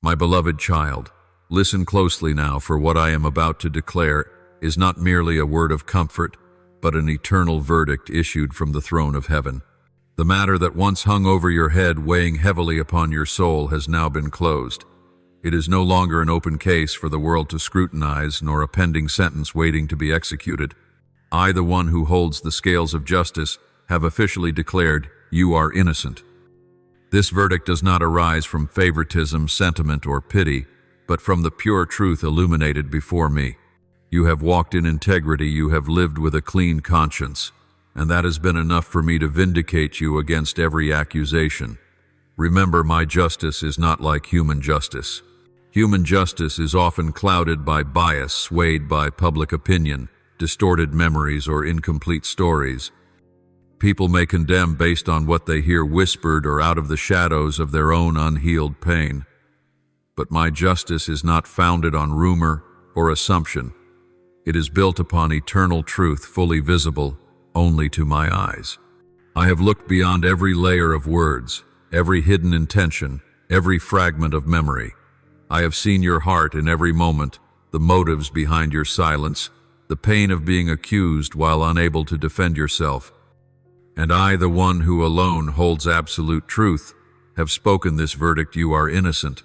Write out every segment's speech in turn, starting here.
My beloved child, listen closely now, for what I am about to declare is not merely a word of comfort, but an eternal verdict issued from the throne of heaven. The matter that once hung over your head, weighing heavily upon your soul, has now been closed. It is no longer an open case for the world to scrutinize, nor a pending sentence waiting to be executed. I, the one who holds the scales of justice, have officially declared you are innocent. This verdict does not arise from favoritism, sentiment, or pity, but from the pure truth illuminated before me. You have walked in integrity, you have lived with a clean conscience, and that has been enough for me to vindicate you against every accusation. Remember, my justice is not like human justice. Human justice is often clouded by bias, swayed by public opinion, distorted memories, or incomplete stories. People may condemn based on what they hear whispered or out of the shadows of their own unhealed pain. But my justice is not founded on rumor or assumption. It is built upon eternal truth, fully visible only to my eyes. I have looked beyond every layer of words, every hidden intention, every fragment of memory. I have seen your heart in every moment, the motives behind your silence, the pain of being accused while unable to defend yourself. And I, the one who alone holds absolute truth, have spoken this verdict: you are innocent.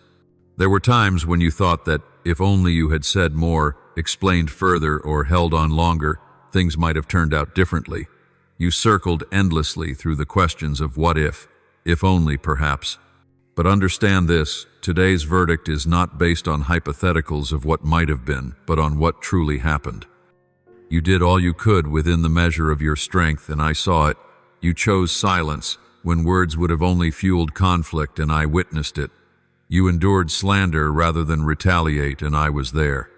There were times when you thought that if only you had said more, explained further, or held on longer, things might have turned out differently. You circled endlessly through the questions of what if only, perhaps. But understand this: today's verdict is not based on hypotheticals of what might have been, but on what truly happened. You did all you could within the measure of your strength, and I saw it. You chose silence when words would have only fueled conflict, and I witnessed it. You endured slander rather than retaliate, and I was there.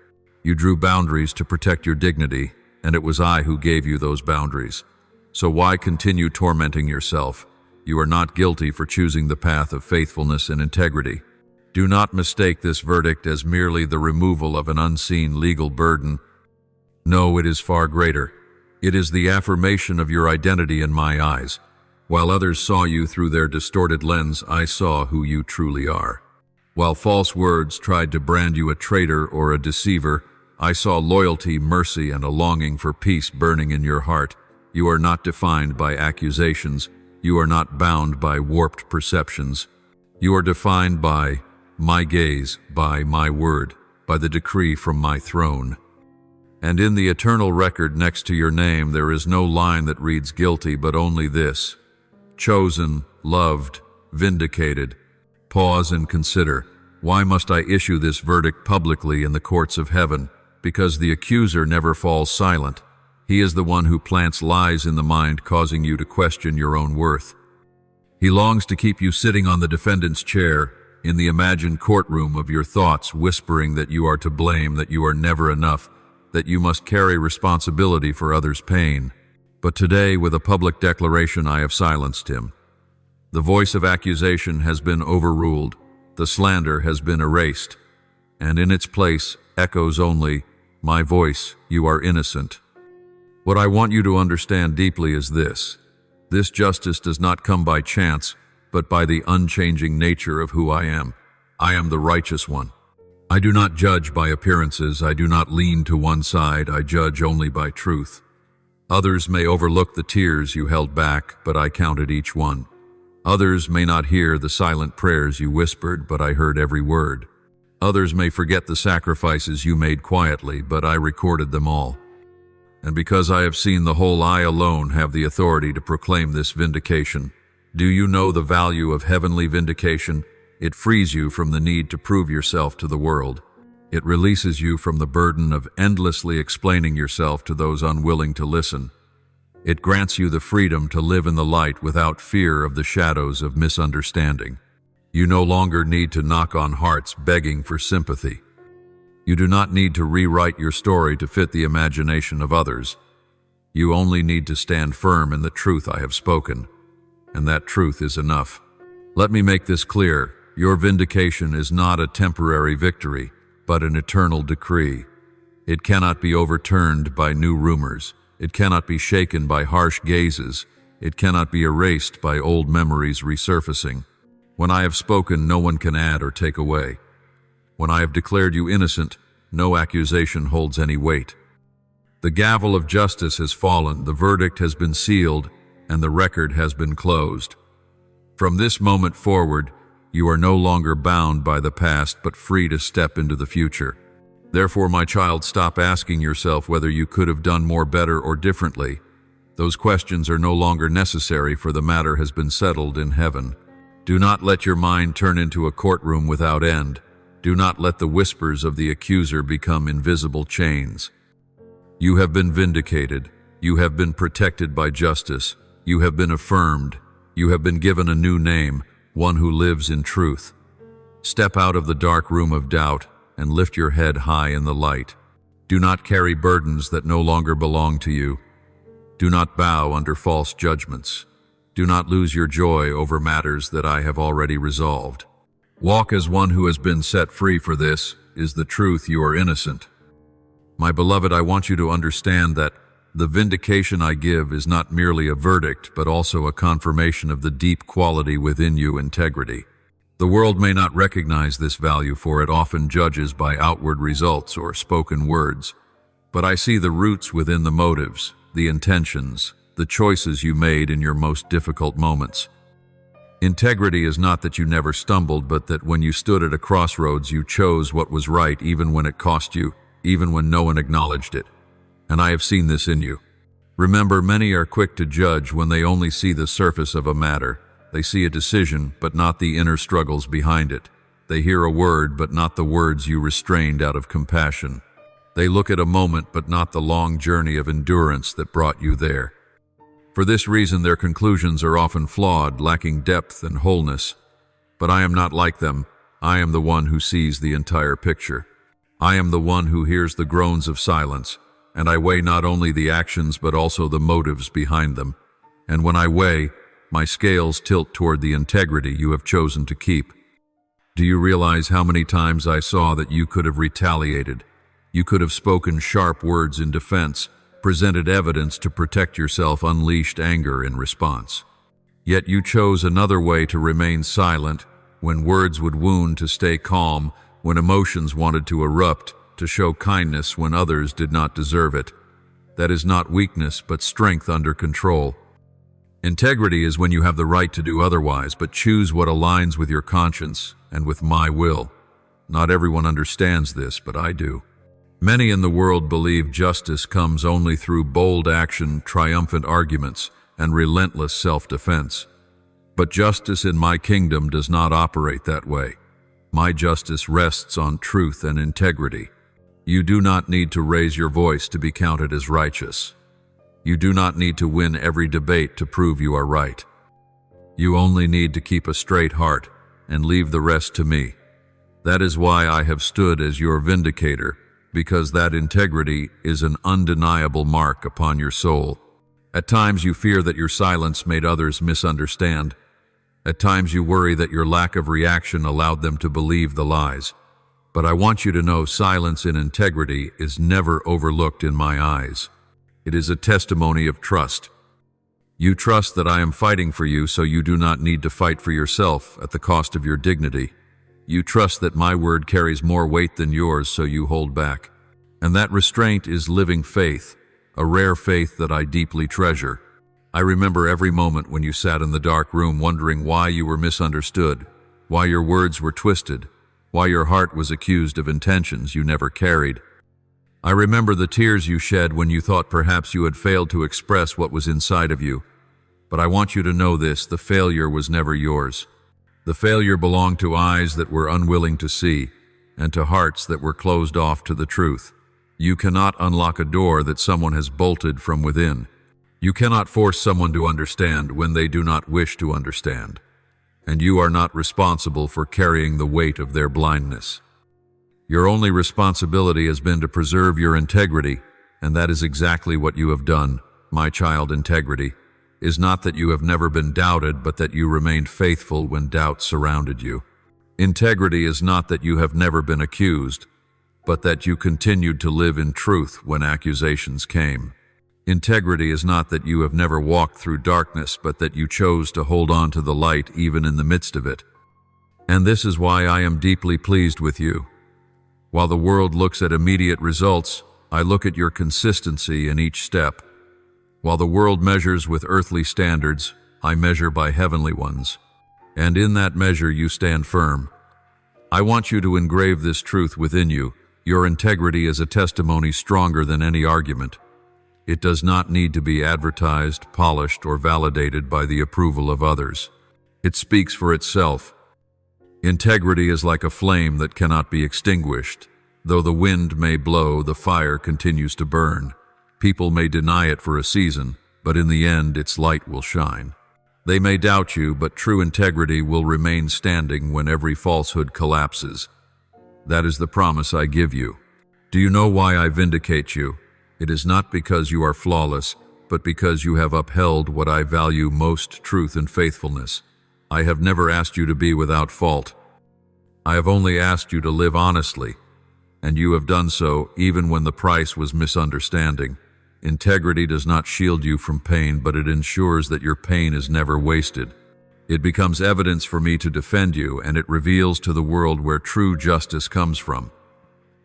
You drew boundaries to protect your dignity, and it was I who gave you those boundaries. So why continue tormenting yourself? You are not guilty for choosing the path of faithfulness and integrity. Do not mistake this verdict as merely the removal of an unseen legal burden. No, it is far greater. It is the affirmation of your identity in my eyes. While others saw you through their distorted lens, I saw who you truly are. While false words tried to brand you a traitor or a deceiver, I saw loyalty, mercy, and a longing for peace burning in your heart. You are not defined by accusations. You are not bound by warped perceptions. You are defined by my gaze, by my word, by the decree from my throne. And in the eternal record next to your name, there is no line that reads guilty, but only this: chosen, loved, vindicated. Pause and consider. Why must I issue this verdict publicly in the courts of heaven? Because the accuser never falls silent. He is the one who plants lies in the mind, causing you to question your own worth. He longs to keep you sitting on the defendant's chair, in the imagined courtroom of your thoughts, whispering that you are to blame, that you are never enough, that you must carry responsibility for others' pain. But today, with a public declaration, I have silenced him. The voice of accusation has been overruled. The slander has been erased. And in its place echoes only my voice: you are innocent. What I want you to understand deeply is this: this justice does not come by chance, but by the unchanging nature of who I am. I am the righteous one. I do not judge by appearances. I do not lean to one side. I judge only by truth. Others may overlook the tears you held back, but I counted each one. Others may not hear the silent prayers you whispered, but I heard every word. Others may forget the sacrifices you made quietly, but I recorded them all. And because I have seen the whole, I alone have the authority to proclaim this vindication. Do you know the value of heavenly vindication? It frees you from the need to prove yourself to the world. It releases you from the burden of endlessly explaining yourself to those unwilling to listen. It grants you the freedom to live in the light without fear of the shadows of misunderstanding. You no longer need to knock on hearts begging for sympathy. You do not need to rewrite your story to fit the imagination of others. You only need to stand firm in the truth I have spoken, and that truth is enough. Let me make this clear. Your vindication is not a temporary victory, but an eternal decree. It cannot be overturned by new rumors. It cannot be shaken by harsh gazes. It cannot be erased by old memories resurfacing. When I have spoken, no one can add or take away. When I have declared you innocent, no accusation holds any weight. The gavel of justice has fallen, the verdict has been sealed, and the record has been closed. From this moment forward, you are no longer bound by the past, but free to step into the future. Therefore, my child, stop asking yourself whether you could have done more better or differently. Those questions are no longer necessary, for the matter has been settled in heaven. Do not let your mind turn into a courtroom without end. Do not let the whispers of the accuser become invisible chains. You have been vindicated. You have been protected by justice. You have been affirmed. You have been given a new name, one who lives in truth. Step out of the dark room of doubt and lift your head high in the light. Do not carry burdens that no longer belong to you. Do not bow under false judgments. Do not lose your joy over matters that I have already resolved. Walk as one who has been set free, for this is the truth: you are innocent. My beloved, I want you to understand that the vindication I give is not merely a verdict, but also a confirmation of the deep quality within you: integrity. The world may not recognize this value, for it often judges by outward results or spoken words. But I see the roots within the motives, the intentions, the choices you made in your most difficult moments. Integrity is not that you never stumbled, but that when you stood at a crossroads, you chose what was right, even when it cost you, even when no one acknowledged it. And I have seen this in you. Remember, many are quick to judge when they only see the surface of a matter. They see a decision, but not the inner struggles behind it. They hear a word, but not the words you restrained out of compassion. They look at a moment, but not the long journey of endurance that brought you there. For this reason, their conclusions are often flawed, lacking depth and wholeness. But I am not like them. I am the one who sees the entire picture. I am the one who hears the groans of silence, and I weigh not only the actions but also the motives behind them. And when I weigh, my scales tilt toward the integrity you have chosen to keep. Do you realize how many times I saw that you could have retaliated? You could have spoken sharp words in defense, presented evidence to protect yourself, unleashed anger in response. Yet you chose another way: to remain silent when words would wound, to stay calm when emotions wanted to erupt, to show kindness when others did not deserve it. That is not weakness, but strength under control. Integrity is when you have the right to do otherwise, but choose what aligns with your conscience and with my will. Not everyone understands this, but I do. Many in the world believe justice comes only through bold action, triumphant arguments, and relentless self-defense. But justice in my kingdom does not operate that way. My justice rests on truth and integrity. You do not need to raise your voice to be counted as righteous. You do not need to win every debate to prove you are right. You only need to keep a straight heart and leave the rest to me. That is why I have stood as your vindicator, because that integrity is an undeniable mark upon your soul. At times you fear that your silence made others misunderstand. At times you worry that your lack of reaction allowed them to believe the lies. But I want you to know, silence in integrity is never overlooked in my eyes. It is a testimony of trust. You trust that I am fighting for you, so you do not need to fight for yourself at the cost of your dignity. You trust that my word carries more weight than yours, so you hold back. And that restraint is living faith, a rare faith that I deeply treasure. I remember every moment when you sat in the dark room wondering why you were misunderstood, why your words were twisted, why your heart was accused of intentions you never carried. I remember the tears you shed when you thought perhaps you had failed to express what was inside of you. But I want you to know this: the failure was never yours. The failure belonged to eyes that were unwilling to see, and to hearts that were closed off to the truth. You cannot unlock a door that someone has bolted from within. You cannot force someone to understand when they do not wish to understand. And you are not responsible for carrying the weight of their blindness. Your only responsibility has been to preserve your integrity, and that is exactly what you have done, my child. Integrity is not that you have never been doubted, but that you remained faithful when doubt surrounded you. Integrity is not that you have never been accused, but that you continued to live in truth when accusations came. Integrity is not that you have never walked through darkness, but that you chose to hold on to the light even in the midst of it. And this is why I am deeply pleased with you. While the world looks at immediate results, I look at your consistency in each step. While the world measures with earthly standards, I measure by heavenly ones. And in that measure you stand firm. I want you to engrave this truth within you. Your integrity is a testimony stronger than any argument. It does not need to be advertised, polished, or validated by the approval of others. It speaks for itself. Integrity is like a flame that cannot be extinguished. Though the wind may blow, the fire continues to burn. People may deny it for a season, but in the end its light will shine. They may doubt you, but true integrity will remain standing when every falsehood collapses. That is the promise I give you. Do you know why I vindicate you? It is not because you are flawless, but because you have upheld what I value most, truth and faithfulness. I have never asked you to be without fault. I have only asked you to live honestly, and you have done so even when the price was misunderstanding. Integrity does not shield you from pain, but it ensures that your pain is never wasted. It becomes evidence for me to defend you, and it reveals to the world where true justice comes from.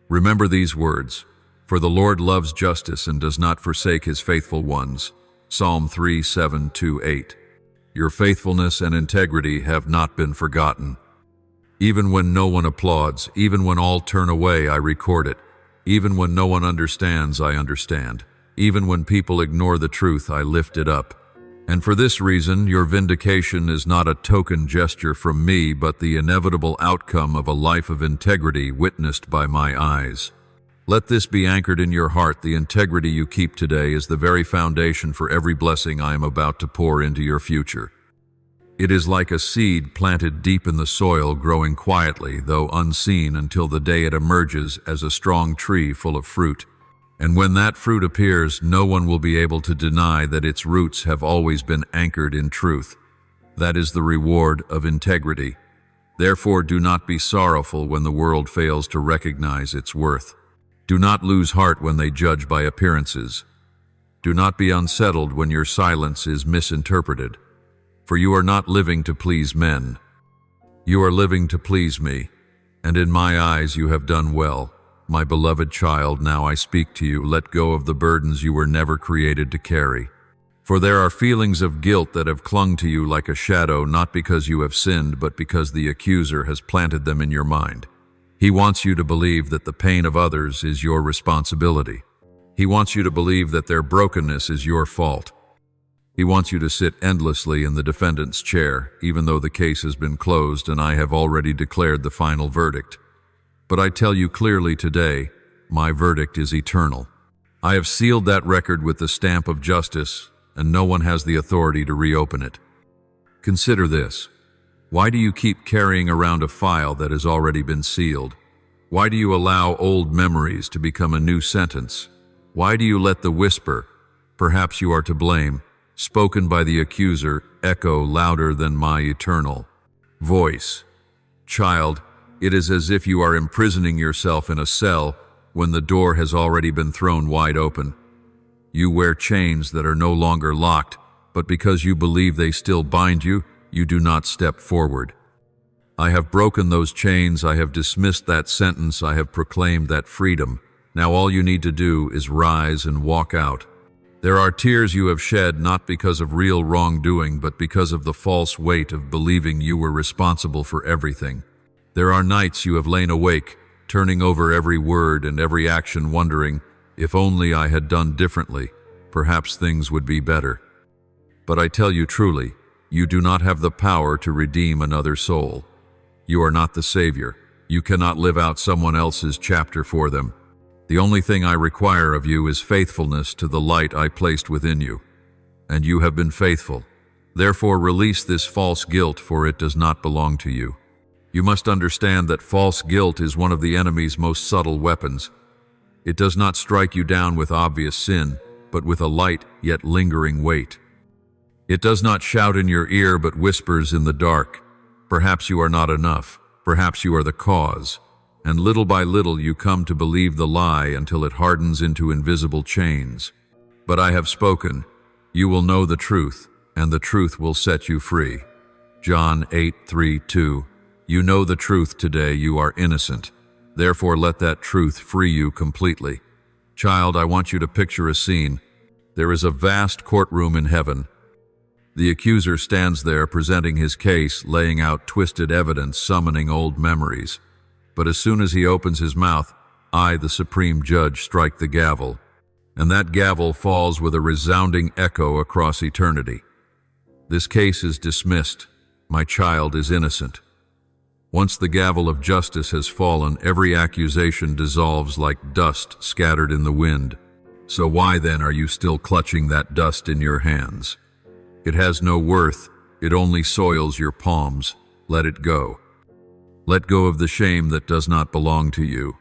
Remember these words, for the Lord loves justice and does not forsake his faithful ones. Psalm 3:7-8. Your faithfulness and integrity have not been forgotten. Even when no one applauds, even when all turn away, I record it. Even when no one understands, I understand. Even when people ignore the truth, I lift it up. And for this reason, your vindication is not a token gesture from me, but the inevitable outcome of a life of integrity witnessed by my eyes. Let this be anchored in your heart. The integrity you keep today is the very foundation for every blessing I am about to pour into your future. It is like a seed planted deep in the soil, growing quietly, though unseen, until the day it emerges as a strong tree full of fruit. And when that fruit appears, no one will be able to deny that its roots have always been anchored in truth. That is the reward of integrity. Therefore, do not be sorrowful when the world fails to recognize its worth. Do not lose heart when they judge by appearances. Do not be unsettled when your silence is misinterpreted. For you are not living to please men. You are living to please me, and in my eyes you have done well. My beloved child, now I speak to you. Let go of the burdens you were never created to carry. For there are feelings of guilt that have clung to you like a shadow, not because you have sinned, but because the accuser has planted them in your mind. He wants you to believe that the pain of others is your responsibility. He wants you to believe that their brokenness is your fault. He wants you to sit endlessly in the defendant's chair, even though the case has been closed and I have already declared the final verdict. But I tell you clearly today, my verdict is eternal. I have sealed that record with the stamp of justice, and no one has the authority to reopen it. Consider this. Why do you keep carrying around a file that has already been sealed? Why do you allow old memories to become a new sentence? Why do you let the whisper, "Perhaps you are to blame," spoken by the accuser, echo louder than my eternal voice? Child, it is as if you are imprisoning yourself in a cell when the door has already been thrown wide open. You wear chains that are no longer locked, but because you believe they still bind you, you do not step forward. I have broken those chains, I have dismissed that sentence, I have proclaimed that freedom. Now all you need to do is rise and walk out. There are tears you have shed not because of real wrongdoing, but because of the false weight of believing you were responsible for everything. There are nights you have lain awake, turning over every word and every action, wondering, if only I had done differently, perhaps things would be better. But I tell you truly, you do not have the power to redeem another soul. You are not the Savior. You cannot live out someone else's chapter for them. The only thing I require of you is faithfulness to the light I placed within you. And you have been faithful. Therefore release this false guilt, for it does not belong to you. You must understand that false guilt is one of the enemy's most subtle weapons. It does not strike you down with obvious sin, but with a light yet lingering weight. It does not shout in your ear, but whispers in the dark. Perhaps you are not enough. Perhaps you are the cause. And little by little you come to believe the lie until it hardens into invisible chains. But I have spoken. You will know the truth, and the truth will set you free. John 8:3-2. You know the truth today. You are innocent. Therefore, let that truth free you completely. Child, I want you to picture a scene. There is a vast courtroom in heaven. The accuser stands there presenting his case, laying out twisted evidence, summoning old memories. But as soon as he opens his mouth, I, the supreme judge, strike the gavel, and that gavel falls with a resounding echo across eternity. This case is dismissed. My child is innocent. Once the gavel of justice has fallen, every accusation dissolves like dust scattered in the wind. So why then are you still clutching that dust in your hands? It has no worth. It only soils your palms. Let it go. Let go of the shame that does not belong to you.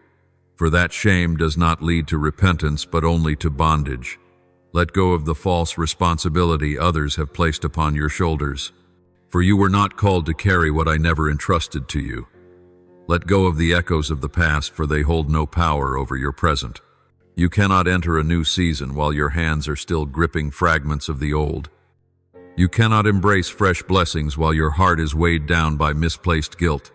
For that shame does not lead to repentance, but only to bondage. Let go of the false responsibility others have placed upon your shoulders. For you were not called to carry what I never entrusted to you. Let go of the echoes of the past, for they hold no power over your present. You cannot enter a new season while your hands are still gripping fragments of the old. You cannot embrace fresh blessings while your heart is weighed down by misplaced guilt.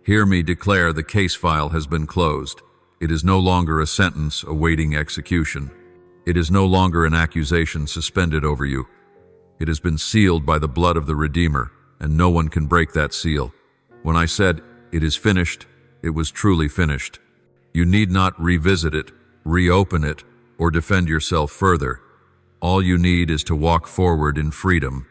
Hear me declare the case file has been closed. It is no longer a sentence awaiting execution. It is no longer an accusation suspended over you. It has been sealed by the blood of the Redeemer, and no one can break that seal. When I said, "It is finished," it was truly finished. You need not revisit it, reopen it, or defend yourself further. All you need is to walk forward in freedom.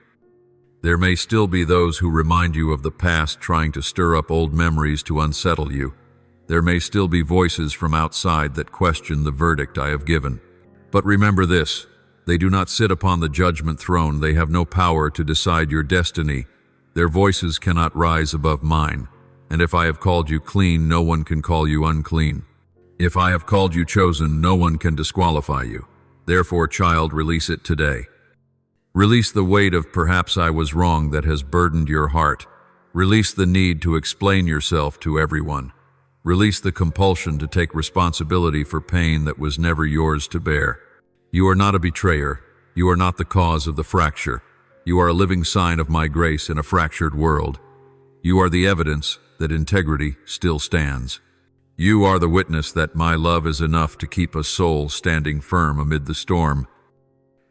There may still be those who remind you of the past, trying to stir up old memories to unsettle you. There may still be voices from outside that question the verdict I have given. But remember this, they do not sit upon the judgment throne. They have no power to decide your destiny. Their voices cannot rise above mine. And if I have called you clean, no one can call you unclean. If I have called you chosen, no one can disqualify you. Therefore, child, release it today. Release the weight of "perhaps I was wrong" that has burdened your heart. Release the need to explain yourself to everyone. Release the compulsion to take responsibility for pain that was never yours to bear. You are not a betrayer. You are not the cause of the fracture. You are a living sign of my grace in a fractured world. You are the evidence that integrity still stands. You are the witness that my love is enough to keep a soul standing firm amid the storm.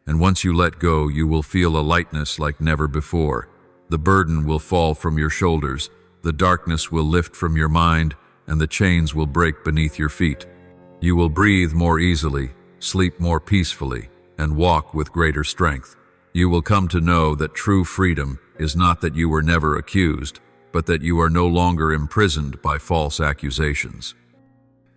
And once you let go, you will feel a lightness like never before. The burden will fall from your shoulders, the darkness will lift from your mind, and the chains will break beneath your feet. You will breathe more easily, sleep more peacefully, and walk with greater strength. You will come to know that true freedom is not that you were never accused, but that you are no longer imprisoned by false accusations.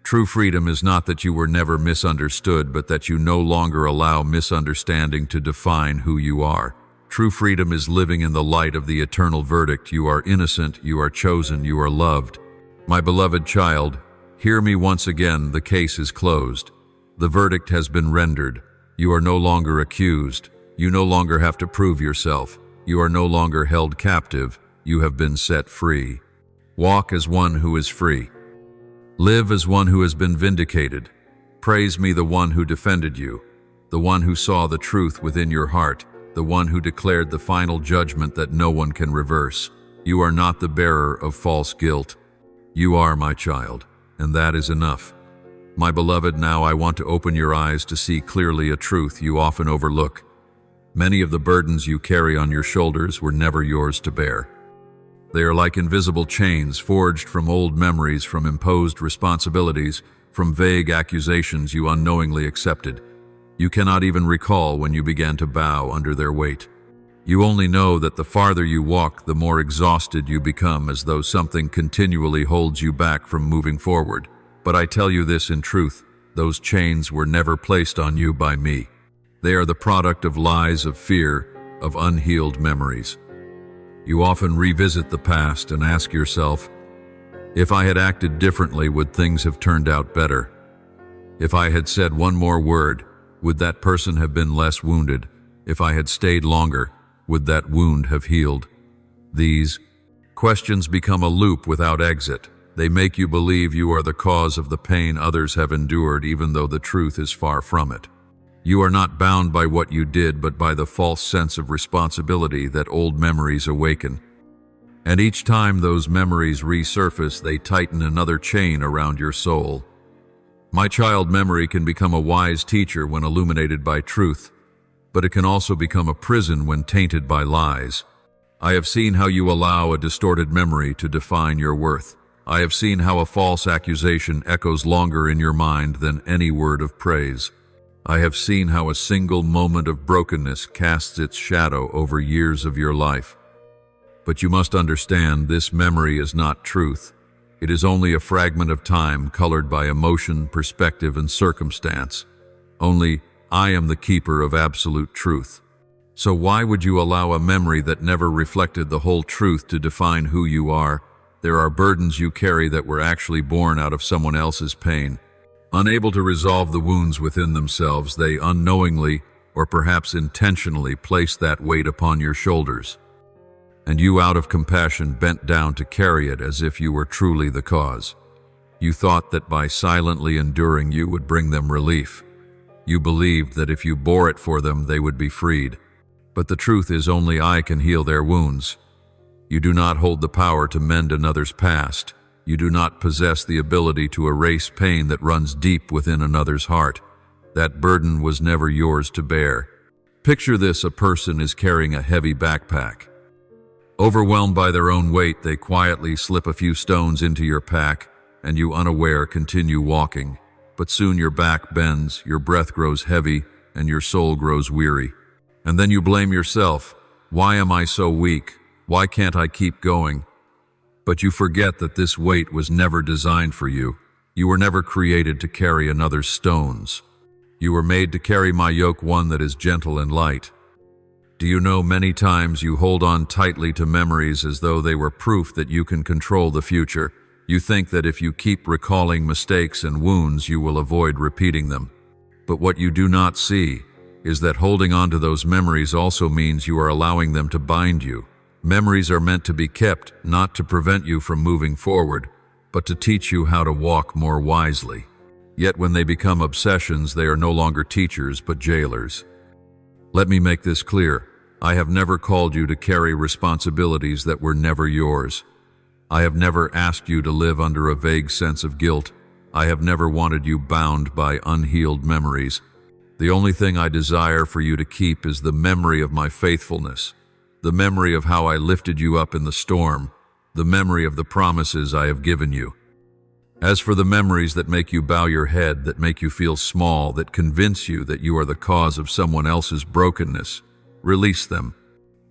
True freedom is not that you were never misunderstood, but that you no longer allow misunderstanding to define who you are. True freedom is living in the light of the eternal verdict. You are innocent, you are chosen, you are loved. My beloved child, hear me once again. The case is closed. The verdict has been rendered. You are no longer accused. You no longer have to prove yourself. You are no longer held captive. You have been set free. Walk as one who is free. Live as one who has been vindicated. Praise me, the one who defended you, the one who saw the truth within your heart, the one who declared the final judgment that no one can reverse. You are not the bearer of false guilt. You are my child, and that is enough. My beloved, now I want to open your eyes to see clearly a truth you often overlook. Many of the burdens you carry on your shoulders were never yours to bear. They are like invisible chains forged from old memories, from imposed responsibilities, from vague accusations you unknowingly accepted. You cannot even recall when you began to bow under their weight. You only know that the farther you walk, the more exhausted you become, as though something continually holds you back from moving forward. But I tell you this in truth, those chains were never placed on you by me. They are the product of lies, of fear, of unhealed memories. You often revisit the past and ask yourself, if I had acted differently, would things have turned out better? If I had said one more word, would that person have been less wounded? If I had stayed longer, would that wound have healed? These questions become a loop without exit. They make you believe you are the cause of the pain others have endured, even though the truth is far from it. You are not bound by what you did, but by the false sense of responsibility that old memories awaken. And each time those memories resurface, they tighten another chain around your soul. My child, memory can become a wise teacher when illuminated by truth, but it can also become a prison when tainted by lies. I have seen how you allow a distorted memory to define your worth. I have seen how a false accusation echoes longer in your mind than any word of praise. I have seen how a single moment of brokenness casts its shadow over years of your life. But you must understand, this memory is not truth. It is only a fragment of time colored by emotion, perspective, and circumstance. Only I am the keeper of absolute truth. So why would you allow a memory that never reflected the whole truth to define who you are? There are burdens you carry that were actually born out of someone else's pain. Unable to resolve the wounds within themselves, they unknowingly, or perhaps intentionally, place that weight upon your shoulders. And you, out of compassion, bent down to carry it as if you were truly the cause. You thought that by silently enduring you would bring them relief. You believed that if you bore it for them, they would be freed. But the truth is, only I can heal their wounds. You do not hold the power to mend another's past. You do not possess the ability to erase pain that runs deep within another's heart. That burden was never yours to bear. Picture this: a person is carrying a heavy backpack. Overwhelmed by their own weight, they quietly slip a few stones into your pack, and you, unaware, continue walking. But soon your back bends, your breath grows heavy, and your soul grows weary. And then you blame yourself. Why am I so weak? Why can't I keep going? But you forget that this weight was never designed for you. You were never created to carry another's stones. You were made to carry my yoke, one that is gentle and light. Do you know, many times you hold on tightly to memories as though they were proof that you can control the future. You think that if you keep recalling mistakes and wounds, you will avoid repeating them. But what you do not see is that holding on to those memories also means you are allowing them to bind you. Memories are meant to be kept, not to prevent you from moving forward, but to teach you how to walk more wisely. Yet when they become obsessions, they are no longer teachers, but jailers. Let me make this clear. I have never called you to carry responsibilities that were never yours. I have never asked you to live under a vague sense of guilt. I have never wanted you bound by unhealed memories. The only thing I desire for you to keep is the memory of my faithfulness, the memory of how I lifted you up in the storm, the memory of the promises I have given you. As for the memories that make you bow your head, that make you feel small, that convince you that you are the cause of someone else's brokenness, release them.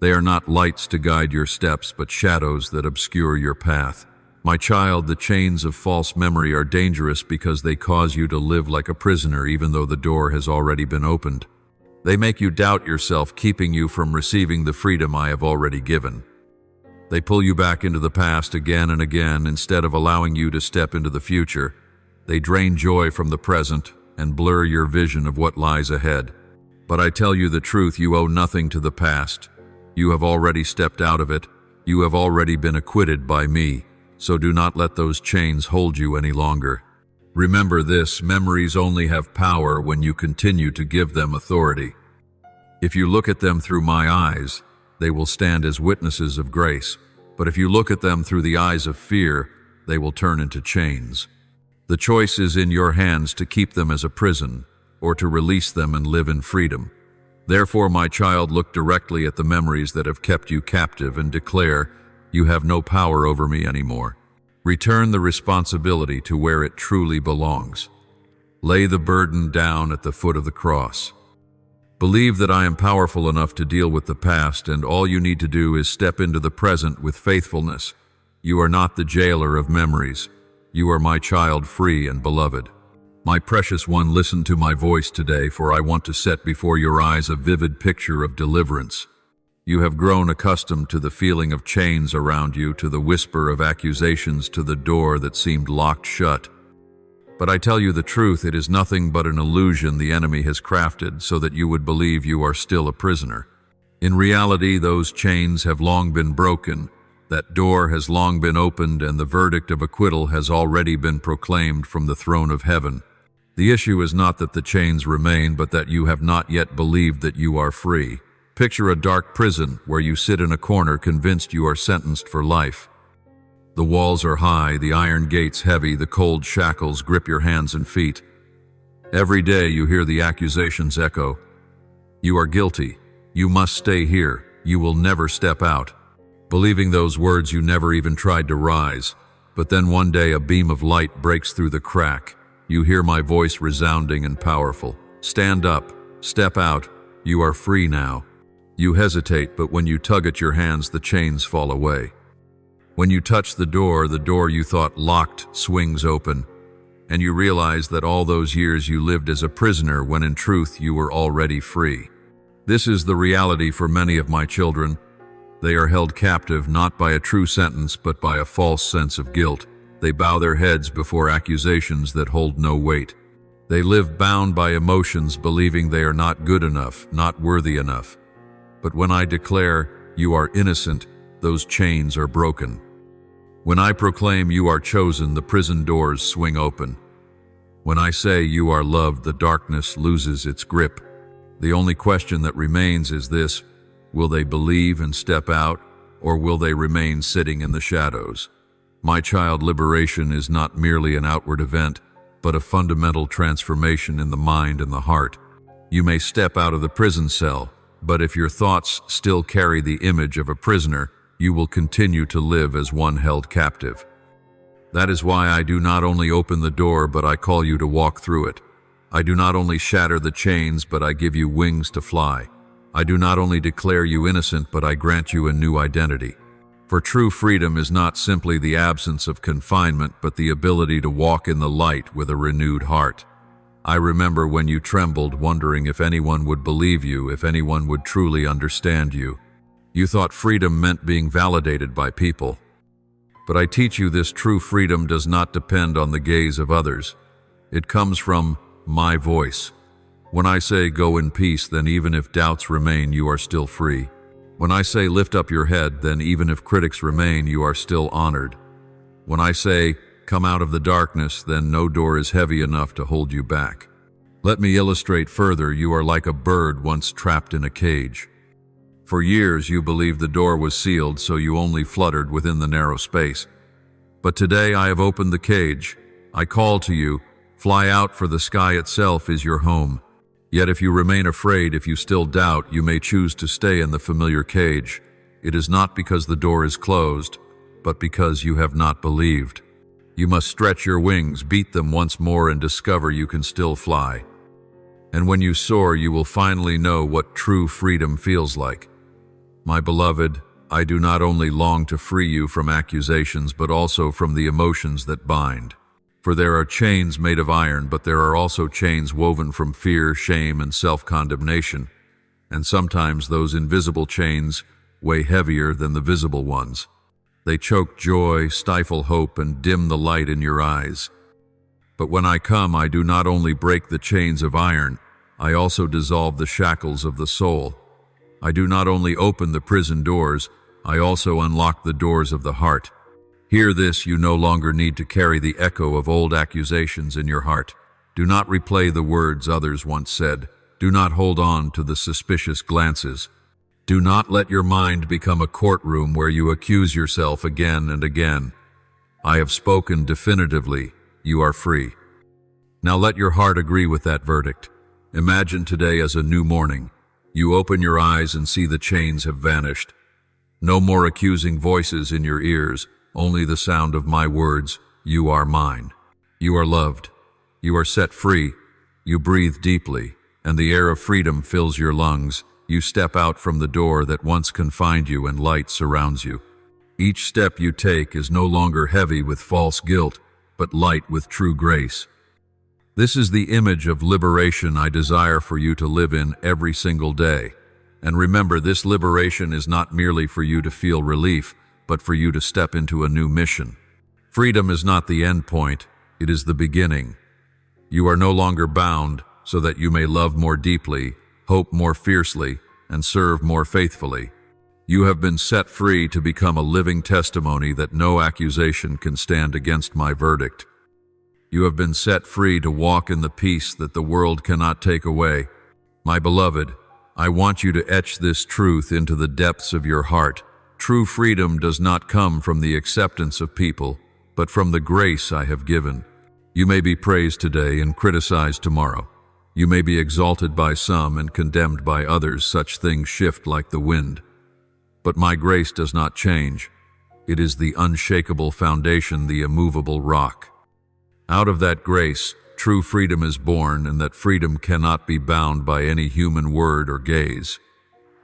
They are not lights to guide your steps, but shadows that obscure your path. My child, the chains of false memory are dangerous because they cause you to live like a prisoner even though the door has already been opened. They make you doubt yourself, keeping you from receiving the freedom I have already given. They pull you back into the past again and again instead of allowing you to step into the future. They drain joy from the present and blur your vision of what lies ahead. But I tell you the truth, you owe nothing to the past. You have already stepped out of it. You have already been acquitted by me. So do not let those chains hold you any longer. Remember this: memories only have power when you continue to give them authority. If you look at them through my eyes, they will stand as witnesses of grace. But if you look at them through the eyes of fear, they will turn into chains. The choice is in your hands to keep them as a prison, or to release them and live in freedom. Therefore, my child, look directly at the memories that have kept you captive and declare, you have no power over me anymore. Return the responsibility to where it truly belongs. Lay the burden down at the foot of the cross. Believe that I am powerful enough to deal with the past, and all you need to do is step into the present with faithfulness. You are not the jailer of memories. You are my child, free and beloved. My precious one, listen to my voice today, for I want to set before your eyes a vivid picture of deliverance. You have grown accustomed to the feeling of chains around you, to the whisper of accusations, to the door that seemed locked shut. But I tell you the truth, it is nothing but an illusion the enemy has crafted so that you would believe you are still a prisoner. In reality, those chains have long been broken, that door has long been opened, and the verdict of acquittal has already been proclaimed from the throne of heaven. The issue is not that the chains remain, but that you have not yet believed that you are free. Picture a dark prison where you sit in a corner convinced you are sentenced for life. The walls are high, the iron gates heavy, the cold shackles grip your hands and feet. Every day you hear the accusations echo. You are guilty. You must stay here. You will never step out. Believing those words, you never even tried to rise. But then one day a beam of light breaks through the crack. You hear my voice resounding and powerful. Stand up. Step out. You are free now. You hesitate, but when you tug at your hands, the chains fall away. When you touch the door you thought locked swings open, and you realize that all those years you lived as a prisoner when in truth you were already free. This is the reality for many of my children. They are held captive not by a true sentence but by a false sense of guilt. They bow their heads before accusations that hold no weight. They live bound by emotions, believing they are not good enough, not worthy enough. But when I declare you are innocent, those chains are broken. When I proclaim you are chosen, the prison doors swing open. When I say you are loved, the darkness loses its grip. The only question that remains is this: will they believe and step out, or will they remain sitting in the shadows? My child, liberation is not merely an outward event, but a fundamental transformation in the mind and the heart. You may step out of the prison cell, but if your thoughts still carry the image of a prisoner, you will continue to live as one held captive. That is why I do not only open the door, but I call you to walk through it. I do not only shatter the chains, but I give you wings to fly. I do not only declare you innocent, but I grant you a new identity. For true freedom is not simply the absence of confinement, but the ability to walk in the light with a renewed heart. I remember when you trembled, wondering if anyone would believe you, if anyone would truly understand you. You thought freedom meant being validated by people. But I teach you this: true freedom does not depend on the gaze of others. It comes from my voice. When I say go in peace, then even if doubts remain, you are still free. When I say lift up your head, then even if critics remain, you are still honored. When I say come out of the darkness, then no door is heavy enough to hold you back. Let me illustrate further. You are like a bird once trapped in a cage. For years you believed the door was sealed, so you only fluttered within the narrow space. But today I have opened the cage. I call to you, fly out, for the sky itself is your home. Yet if you remain afraid, if you still doubt, you may choose to stay in the familiar cage. It is not because the door is closed, but because you have not believed. You must stretch your wings, beat them once more, and discover you can still fly. And when you soar, you will finally know what true freedom feels like. My beloved, I do not only long to free you from accusations, but also from the emotions that bind. For there are chains made of iron, but there are also chains woven from fear, shame, and self-condemnation. And sometimes those invisible chains weigh heavier than the visible ones. They choke joy, stifle hope, and dim the light in your eyes. But when I come, I do not only break the chains of iron, I also dissolve the shackles of the soul. I do not only open the prison doors, I also unlock the doors of the heart. Hear this: you no longer need to carry the echo of old accusations in your heart. Do not replay the words others once said. Do not hold on to the suspicious glances. Do not let your mind become a courtroom where you accuse yourself again and again. I have spoken definitively. You are free. Now let your heart agree with that verdict. Imagine today as a new morning. You open your eyes and see the chains have vanished. No more accusing voices in your ears, only the sound of my words: you are mine. You are loved. You are set free. You breathe deeply, and the air of freedom fills your lungs. You step out from the door that once confined you, and light surrounds you. Each step you take is no longer heavy with false guilt, but light with true grace. This is the image of liberation I desire for you to live in every single day. And remember, this liberation is not merely for you to feel relief, but for you to step into a new mission. Freedom is not the end point, it is the beginning. You are no longer bound so that you may love more deeply, hope more fiercely, and serve more faithfully. You have been set free to become a living testimony that no accusation can stand against my verdict. You have been set free to walk in the peace that the world cannot take away. My beloved, I want you to etch this truth into the depths of your heart. True freedom does not come from the acceptance of people, but from the grace I have given. You may be praised today and criticized tomorrow. You may be exalted by some and condemned by others. Such things shift like the wind. But my grace does not change. It is the unshakable foundation, the immovable rock. Out of that grace, true freedom is born, and that freedom cannot be bound by any human word or gaze.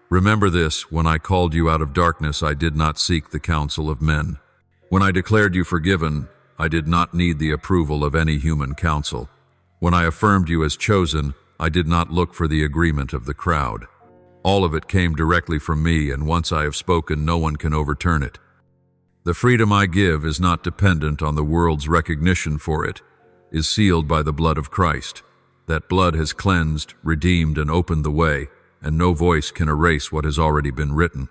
Remember this: when I called you out of darkness, I did not seek the counsel of men. When I declared you forgiven, I did not need the approval of any human counsel. When I affirmed you as chosen, I did not look for the agreement of the crowd. All of it came directly from me, and once I have spoken, no one can overturn it. The freedom I give is not dependent on the world's recognition for it, is sealed by the blood of Christ. That blood has cleansed, redeemed, and opened the way, and no voice can erase what has already been written.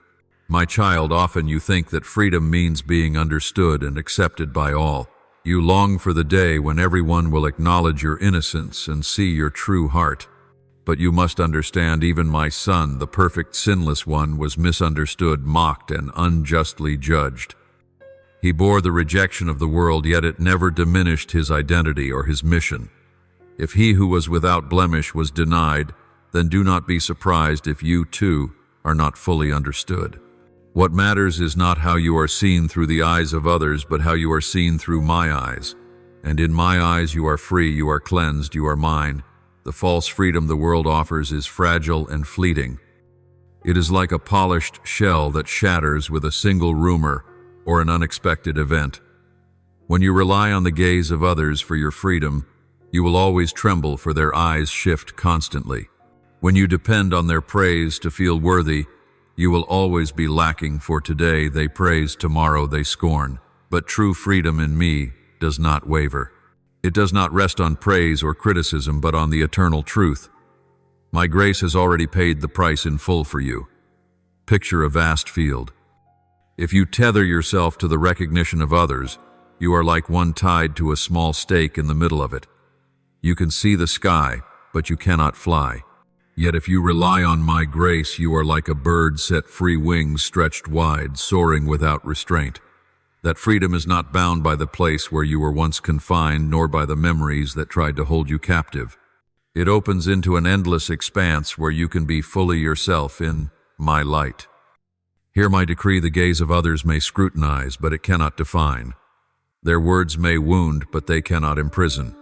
My child, often you think that freedom means being understood and accepted by all. You long for the day when everyone will acknowledge your innocence and see your true heart. But you must understand, even my son, the perfect sinless one, was misunderstood, mocked, and unjustly judged. He bore the rejection of the world, yet it never diminished his identity or his mission. If he who was without blemish was denied, then do not be surprised if you, too, are not fully understood. What matters is not how you are seen through the eyes of others, but how you are seen through my eyes. And in my eyes you are free, you are cleansed, you are mine. The false freedom the world offers is fragile and fleeting. It is like a polished shell that shatters with a single rumor or an unexpected event. When you rely on the gaze of others for your freedom, you will always tremble, for their eyes shift constantly. When you depend on their praise to feel worthy, you will always be lacking, for today they praise, tomorrow they scorn. But true freedom in me does not waver. It does not rest on praise or criticism, but on the eternal truth. My grace has already paid the price in full for you. Picture a vast field. If you tether yourself to the recognition of others, you are like one tied to a small stake in the middle of it. You can see the sky, but you cannot fly. Yet if you rely on my grace, you are like a bird set free, wings stretched wide, soaring without restraint. That freedom is not bound by the place where you were once confined, nor by the memories that tried to hold you captive. It opens into an endless expanse where you can be fully yourself in my light. Hear my decree: the gaze of others may scrutinize, but it cannot define. Their words may wound, but they cannot imprison.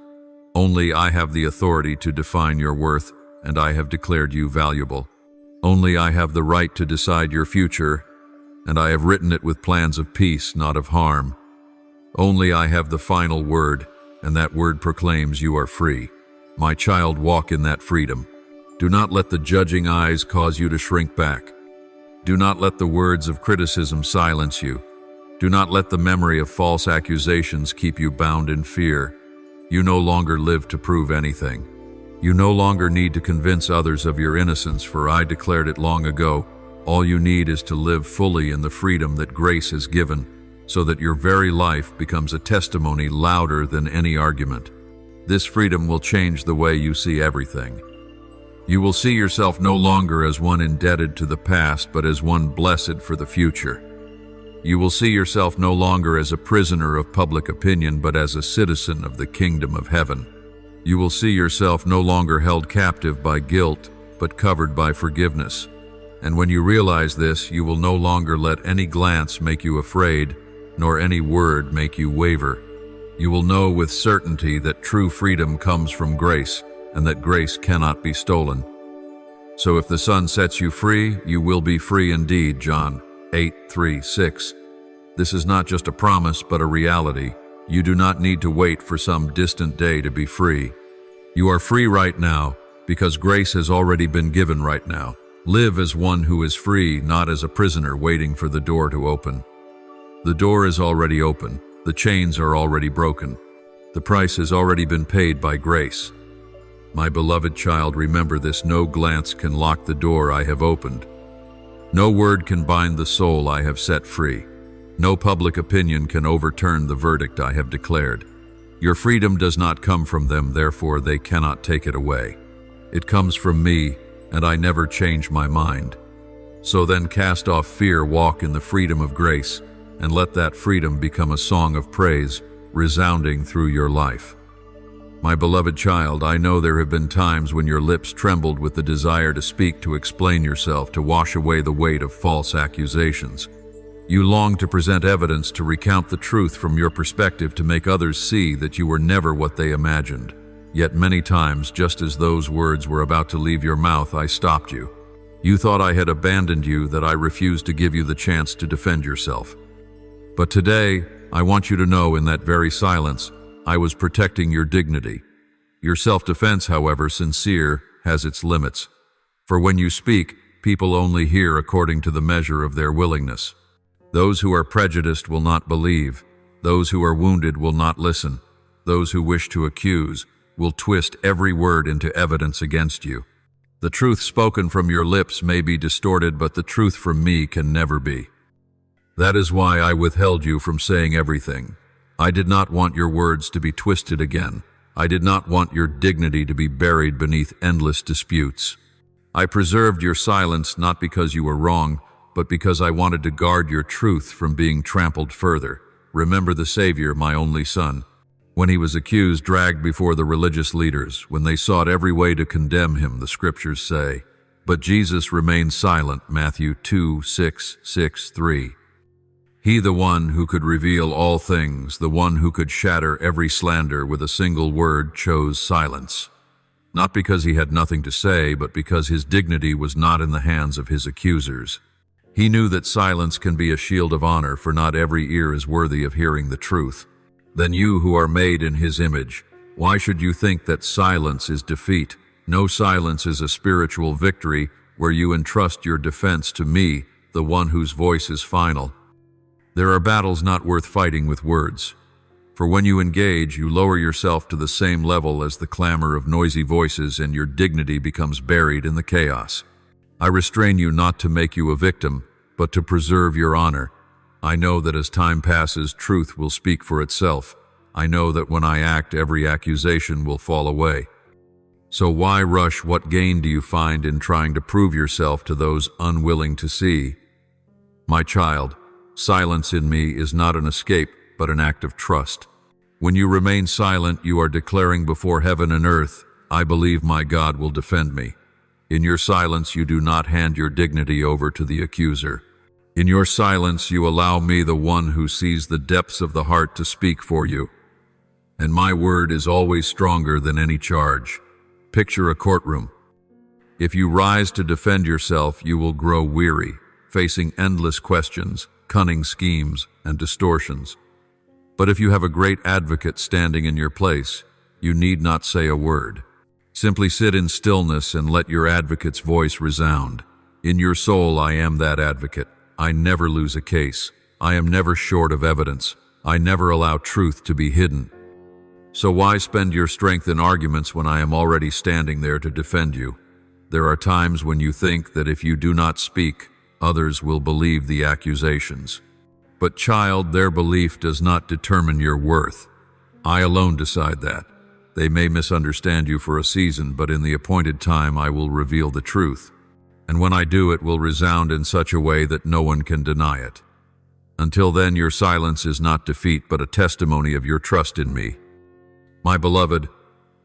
Only I have the authority to define your worth, and I have declared you valuable. Only I have the right to decide your future, and I have written it with plans of peace, not of harm. Only I have the final word, and that word proclaims you are free. My child, walk in that freedom. Do not let the judging eyes cause you to shrink back. Do not let the words of criticism silence you. Do not let the memory of false accusations keep you bound in fear. You no longer live to prove anything. You no longer need to convince others of your innocence, for I declared it long ago. All you need is to live fully in the freedom that grace has given, so that your very life becomes a testimony louder than any argument. This freedom will change the way you see everything. You will see yourself no longer as one indebted to the past, but as one blessed for the future. You will see yourself no longer as a prisoner of public opinion, but as a citizen of the kingdom of heaven. You will see yourself no longer held captive by guilt, but covered by forgiveness. And when you realize this, you will no longer let any glance make you afraid, nor any word make you waver. You will know with certainty that true freedom comes from grace, and that grace cannot be stolen. So if the Son sets you free, you will be free indeed. John 8:3-6. This is not just a promise, but a reality. You do not need to wait for some distant day to be free. You are free right now, because grace has already been given right now. Live as one who is free, not as a prisoner waiting for the door to open. The door is already open. The chains are already broken. The price has already been paid by grace. My beloved child, remember this: no glance can lock the door I have opened. No word can bind the soul I have set free. No public opinion can overturn the verdict I have declared. Your freedom does not come from them, therefore they cannot take it away. It comes from me, and I never change my mind. So then cast off fear, walk in the freedom of grace, and let that freedom become a song of praise, resounding through your life. My beloved child, I know there have been times when your lips trembled with the desire to speak, to explain yourself, to wash away the weight of false accusations. You long to present evidence, to recount the truth from your perspective, to make others see that you were never what they imagined. Yet many times, just as those words were about to leave your mouth, I stopped you. You thought I had abandoned you, that I refused to give you the chance to defend yourself. But today, I want you to know, in that very silence, I was protecting your dignity. Your self-defense, however sincere, has its limits. For when you speak, people only hear according to the measure of their willingness. Those who are prejudiced will not believe. Those who are wounded will not listen. Those who wish to accuse will twist every word into evidence against you. The truth spoken from your lips may be distorted, but the truth from me can never be. That is why I withheld you from saying everything. I did not want your words to be twisted again. I did not want your dignity to be buried beneath endless disputes. I preserved your silence not because you were wrong, but because I wanted to guard your truth from being trampled further. Remember the Savior, my only Son. When he was accused, dragged before the religious leaders, when they sought every way to condemn him, the scriptures say, but Jesus remained silent, Matthew 2:6-3. He, the one who could reveal all things, the one who could shatter every slander with a single word, chose silence. Not because he had nothing to say, but because his dignity was not in the hands of his accusers. He knew that silence can be a shield of honor, for not every ear is worthy of hearing the truth. Then you who are made in his image, why should you think that silence is defeat? No, silence is a spiritual victory where you entrust your defense to me, the one whose voice is final. There are battles not worth fighting with words. For when you engage, you lower yourself to the same level as the clamor of noisy voices, and your dignity becomes buried in the chaos. I restrain you not to make you a victim, but to preserve your honor. I know that as time passes, truth will speak for itself. I know that when I act, every accusation will fall away. So why rush? What gain do you find in trying to prove yourself to those unwilling to see? My child, silence in me is not an escape, but an act of trust. When you remain silent, you are declaring before heaven and earth, I believe my God will defend me. In your silence, you do not hand your dignity over to the accuser. In your silence, you allow me, the one who sees the depths of the heart, to speak for you. And my word is always stronger than any charge. Picture a courtroom. If you rise to defend yourself, you will grow weary, facing endless questions, cunning schemes, and distortions. But if you have a great advocate standing in your place, you need not say a word. Simply sit in stillness and let your advocate's voice resound. In your soul, I am that advocate. I never lose a case. I am never short of evidence. I never allow truth to be hidden. So why spend your strength in arguments when I am already standing there to defend you? There are times when you think that if you do not speak, others will believe the accusations. But child, their belief does not determine your worth. I alone decide that. They may misunderstand you for a season, but in the appointed time I will reveal the truth. And when I do, it will resound in such a way that no one can deny it. Until then, your silence is not defeat, but a testimony of your trust in me. My beloved,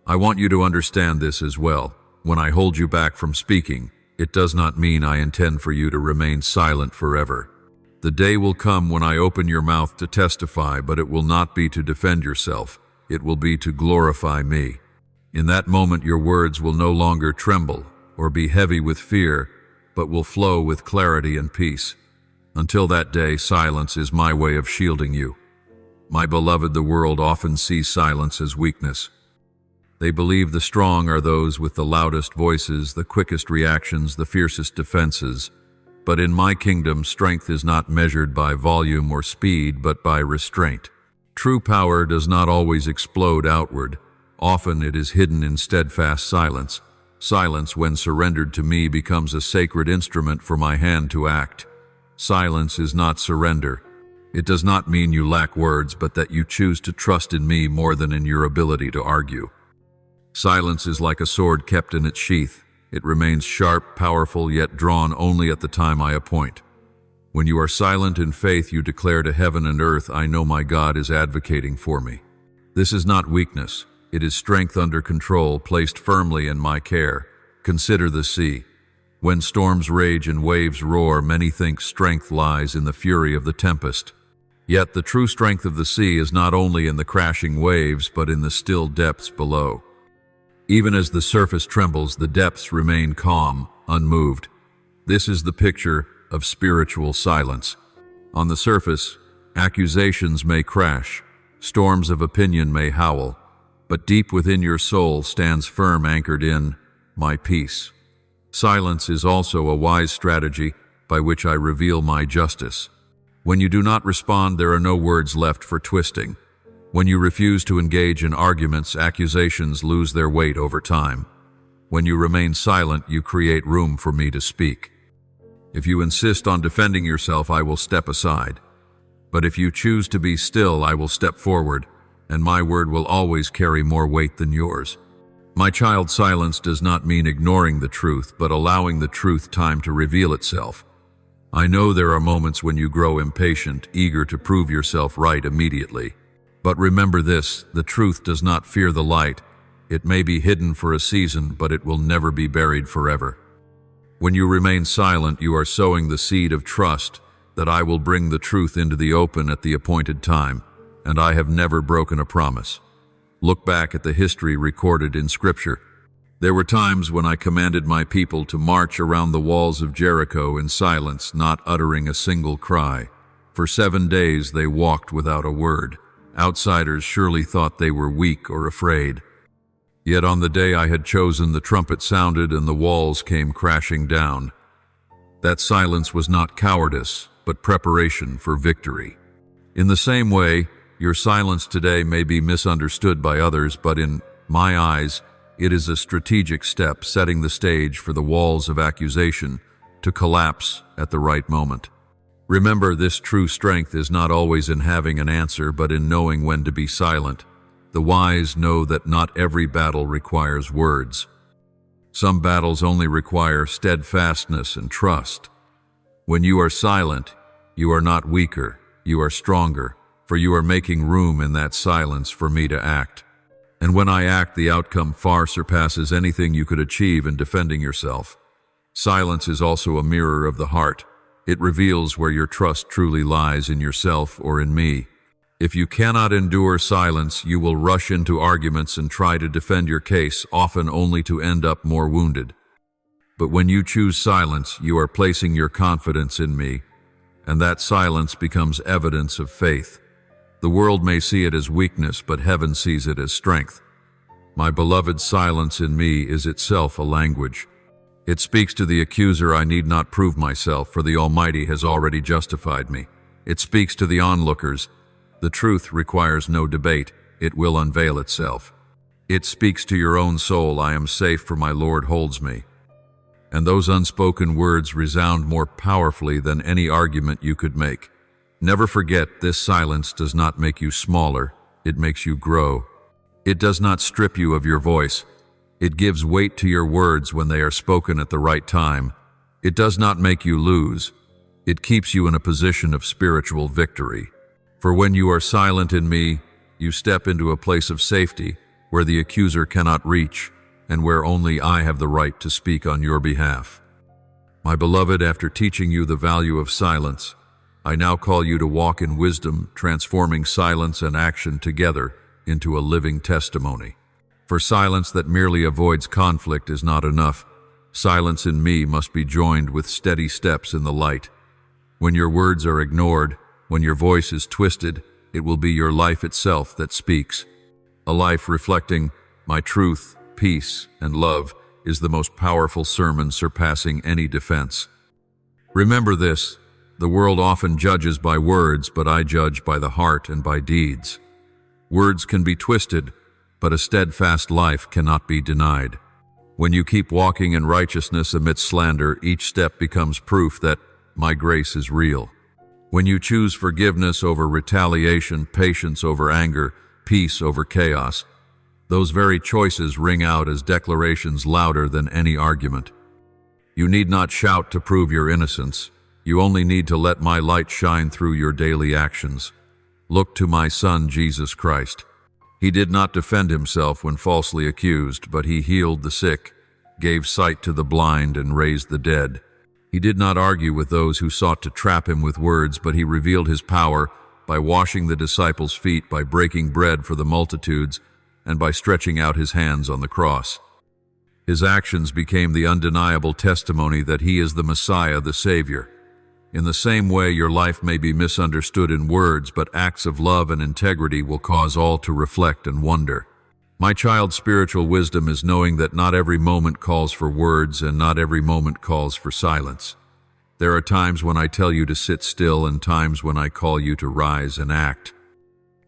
I want you to understand this as well. When I hold you back from speaking, it does not mean I intend for you to remain silent forever. The day will come when I open your mouth to testify, but it will not be to defend yourself. It will be to glorify me. In that moment, your words will no longer tremble or be heavy with fear, but will flow with clarity and peace. Until that day, silence is my way of shielding you. My beloved, the world often sees silence as weakness. They believe the strong are those with the loudest voices, the quickest reactions, the fiercest defenses. But in my kingdom, strength is not measured by volume or speed, but by restraint. True power does not always explode outward. Often it is hidden in steadfast silence. Silence, when surrendered to me, becomes a sacred instrument for my hand to act. Silence is not surrender. It does not mean you lack words, but that you choose to trust in me more than in your ability to argue. Silence is like a sword kept in its sheath. It remains sharp, powerful, yet drawn only at the time I appoint. When you are silent in faith, you declare to heaven and earth, I know my God is advocating for me. This is not weakness. It is strength under control, placed firmly in my care. Consider the sea. When storms rage and waves roar, many think strength lies in the fury of the tempest. Yet the true strength of the sea is not only in the crashing waves, but in the still depths below. Even as the surface trembles, the depths remain calm, unmoved. This is the picture of spiritual silence. On the surface, accusations may crash, storms of opinion may howl, but deep within your soul stands firm, anchored in my peace. Silence is also a wise strategy by which I reveal my justice. When you do not respond, there are no words left for twisting. When you refuse to engage in arguments, accusations lose their weight over time. When you remain silent, you create room for me to speak. If you insist on defending yourself, I will step aside. But if you choose to be still, I will step forward, and my word will always carry more weight than yours. My child, silence does not mean ignoring the truth, but allowing the truth time to reveal itself. I know there are moments when you grow impatient, eager to prove yourself right immediately. But remember this, the truth does not fear the light. It may be hidden for a season, but it will never be buried forever. When you remain silent, you are sowing the seed of trust that I will bring the truth into the open at the appointed time, and I have never broken a promise. Look back at the history recorded in Scripture. There were times when I commanded my people to march around the walls of Jericho in silence, not uttering a single cry. For 7 days they walked without a word. Outsiders surely thought they were weak or afraid. Yet on the day I had chosen, the trumpet sounded and the walls came crashing down. That silence was not cowardice, but preparation for victory. In the same way, your silence today may be misunderstood by others, but in my eyes, it is a strategic step setting the stage for the walls of accusation to collapse at the right moment. Remember, this true strength is not always in having an answer, but in knowing when to be silent. The wise know that not every battle requires words. Some battles only require steadfastness and trust. When you are silent, you are not weaker, you are stronger, for you are making room in that silence for me to act. And when I act, the outcome far surpasses anything you could achieve in defending yourself. Silence is also a mirror of the heart. It reveals where your trust truly lies, in yourself or in me. If you cannot endure silence, you will rush into arguments and try to defend your case, often only to end up more wounded. But when you choose silence, you are placing your confidence in me, and that silence becomes evidence of faith. The world may see it as weakness, but heaven sees it as strength. My beloved, silence in me is itself a language. It speaks to the accuser, I need not prove myself, for the Almighty has already justified me. It speaks to the onlookers, the truth requires no debate, it will unveil itself. It speaks to your own soul, I am safe, for my Lord holds me. And those unspoken words resound more powerfully than any argument you could make. Never forget, this silence does not make you smaller, it makes you grow. It does not strip you of your voice. It gives weight to your words when they are spoken at the right time. It does not make you lose. It keeps you in a position of spiritual victory. For when you are silent in me, you step into a place of safety where the accuser cannot reach and where only I have the right to speak on your behalf. My beloved, after teaching you the value of silence, I now call you to walk in wisdom, transforming silence and action together into a living testimony. For silence that merely avoids conflict is not enough. Silence in me must be joined with steady steps in the light. When your words are ignored, when your voice is twisted, it will be your life itself that speaks. A life reflecting my truth, peace, and love is the most powerful sermon, surpassing any defense. Remember this, the world often judges by words, but I judge by the heart and by deeds. Words can be twisted, but a steadfast life cannot be denied. When you keep walking in righteousness amidst slander, each step becomes proof that my grace is real. When you choose forgiveness over retaliation, patience over anger, peace over chaos, Those very choices ring out as declarations louder than any argument. You need not shout to prove your innocence. You only need to let my light shine through your daily actions. Look to my Son, Jesus Christ. He did not defend himself when falsely accused, but he healed the sick, gave sight to the blind, and raised the dead. He did not argue with those who sought to trap him with words, but he revealed his power by washing the disciples' feet, by breaking bread for the multitudes, and by stretching out his hands on the cross. His actions became the undeniable testimony that he is the Messiah, the Savior. In the same way, your life may be misunderstood in words, but acts of love and integrity will cause all to reflect and wonder. My child, spiritual wisdom is knowing that not every moment calls for words and not every moment calls for silence. There are times when I tell you to sit still and times when I call you to rise and act.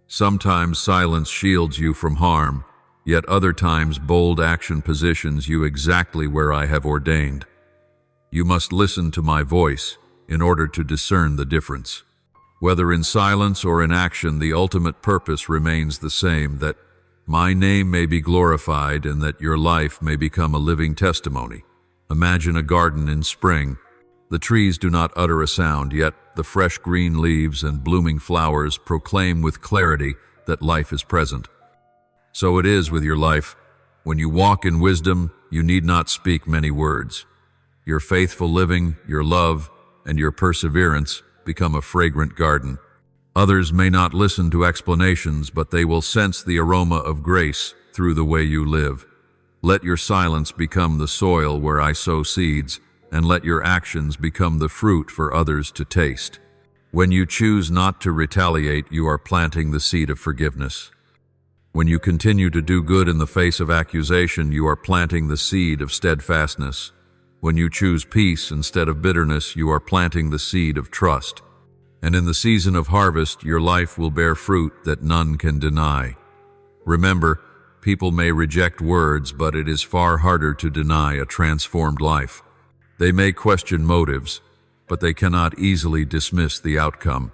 Sometimes silence shields you from harm, yet other times bold action positions you exactly where I have ordained. You must listen to my voice in order to discern the difference. Whether in silence or in action, the ultimate purpose remains the same, that my name may be glorified and that your life may become a living testimony. Imagine a garden in spring. The trees do not utter a sound, yet the fresh green leaves and blooming flowers proclaim with clarity that life is present. So it is with your life. When you walk in wisdom, you need not speak many words. Your faithful living, your love, and your perseverance become a fragrant garden. Others may not listen to explanations, but they will sense the aroma of grace through the way you live. Let your silence become the soil where I sow seeds, and let your actions become the fruit for others to taste. When you choose not to retaliate, you are planting the seed of forgiveness. When you continue to do good in the face of accusation, you are planting the seed of steadfastness. When you choose peace instead of bitterness, you are planting the seed of trust. And in the season of harvest, your life will bear fruit that none can deny. Remember, people may reject words, but it is far harder to deny a transformed life. They may question motives, but they cannot easily dismiss the outcome.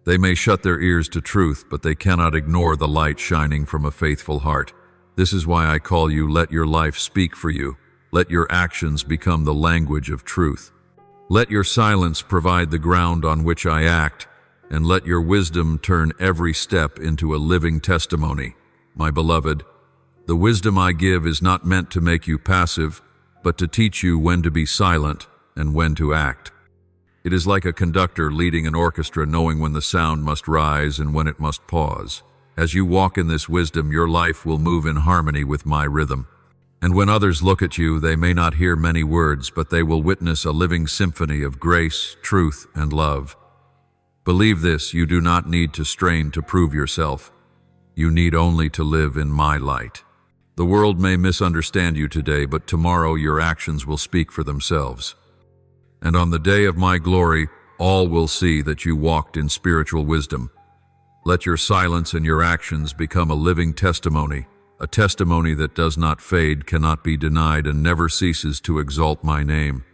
They may shut their ears to truth, but they cannot ignore the light shining from a faithful heart. This is why I call you, let your life speak for you. Let your actions become the language of truth. Let your silence provide the ground on which I act, and let your wisdom turn every step into a living testimony. My beloved, the wisdom I give is not meant to make you passive, but to teach you when to be silent and when to act. It is like a conductor leading an orchestra, knowing when the sound must rise and when it must pause. As you walk in this wisdom, your life will move in harmony with my rhythm. And when others look at you, they may not hear many words, but they will witness a living symphony of grace, truth, and love. Believe this, you do not need to strain to prove yourself. You need only to live in my light. The world may misunderstand you today, but tomorrow your actions will speak for themselves. And on the day of my glory, all will see that you walked in spiritual wisdom. Let your silence and your actions become a living testimony, a testimony that does not fade, cannot be denied, and never ceases to exalt my name.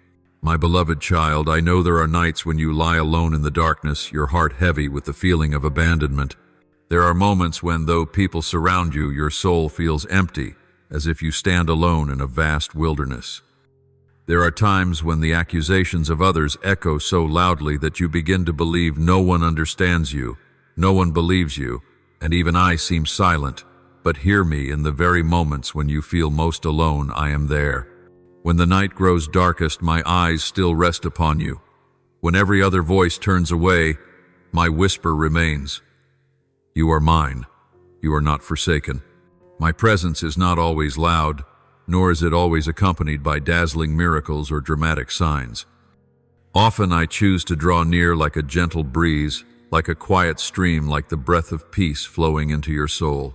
My beloved child, I know there are nights when you lie alone in the darkness, your heart heavy with the feeling of abandonment. There are moments when, though people surround you, your soul feels empty, as if you stand alone in a vast wilderness. There are times when the accusations of others echo so loudly that you begin to believe no one understands you, no one believes you, and even I seem silent. But hear me, in the very moments when you feel most alone, I am there. When the night grows darkest, my eyes still rest upon you. When every other voice turns away, my whisper remains. You are mine. You are not forsaken. My presence is not always loud, nor is it always accompanied by dazzling miracles or dramatic signs. Often I choose to draw near like a gentle breeze, like a quiet stream, like the breath of peace flowing into your soul.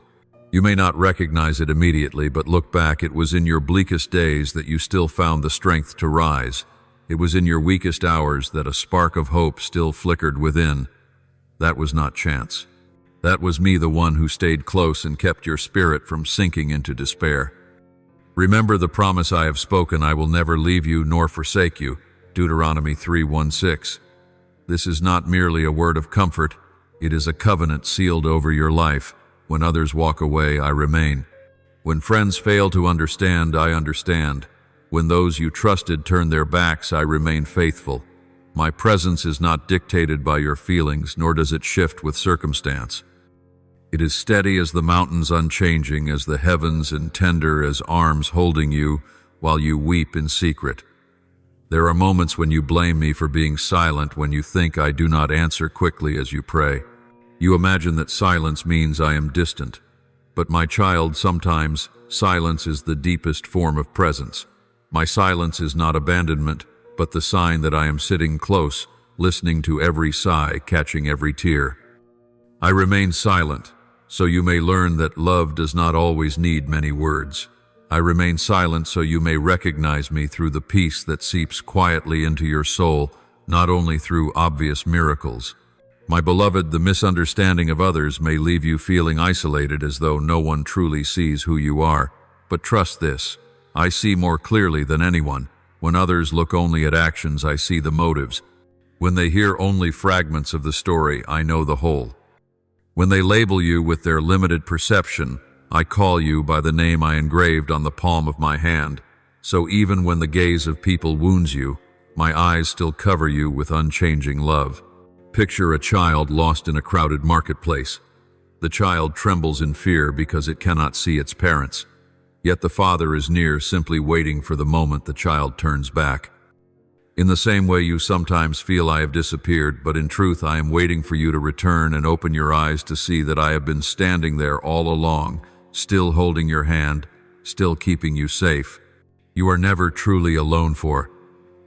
You may not recognize it immediately, but look back, it was in your bleakest days that you still found the strength to rise. It was in your weakest hours that a spark of hope still flickered within. That was not chance. That was me, the one who stayed close and kept your spirit from sinking into despair. Remember the promise I have spoken, I will never leave you nor forsake you. Deuteronomy 3:1-6. This is not merely a word of comfort, it is a covenant sealed over your life. When others walk away, I remain. When friends fail to understand, I understand. When those you trusted turn their backs, I remain faithful. My presence is not dictated by your feelings, nor does it shift with circumstance. It is steady as the mountains, unchanging as the heavens, and tender as arms holding you while you weep in secret. There are moments when you blame me for being silent, when you think I do not answer quickly as you pray. You imagine that silence means I am distant. But my child, sometimes silence is the deepest form of presence. My silence is not abandonment, but the sign that I am sitting close, listening to every sigh, catching every tear. I remain silent, so you may learn that love does not always need many words. I remain silent so you may recognize me through the peace that seeps quietly into your soul, not only through obvious miracles. My beloved, the misunderstanding of others may leave you feeling isolated, as though no one truly sees who you are. But trust this, I see more clearly than anyone. When others look only at actions, I see the motives. When they hear only fragments of the story, I know the whole. When they label you with their limited perception, I call you by the name I engraved on the palm of my hand. So even when the gaze of people wounds you, my eyes still cover you with unchanging love. Picture a child lost in a crowded marketplace. The child trembles in fear because it cannot see its parents. Yet the father is near, simply waiting for the moment the child turns back. In the same way, you sometimes feel I have disappeared, but in truth I am waiting for you to return and open your eyes to see that I have been standing there all along, still holding your hand, still keeping you safe. You are never truly alone, for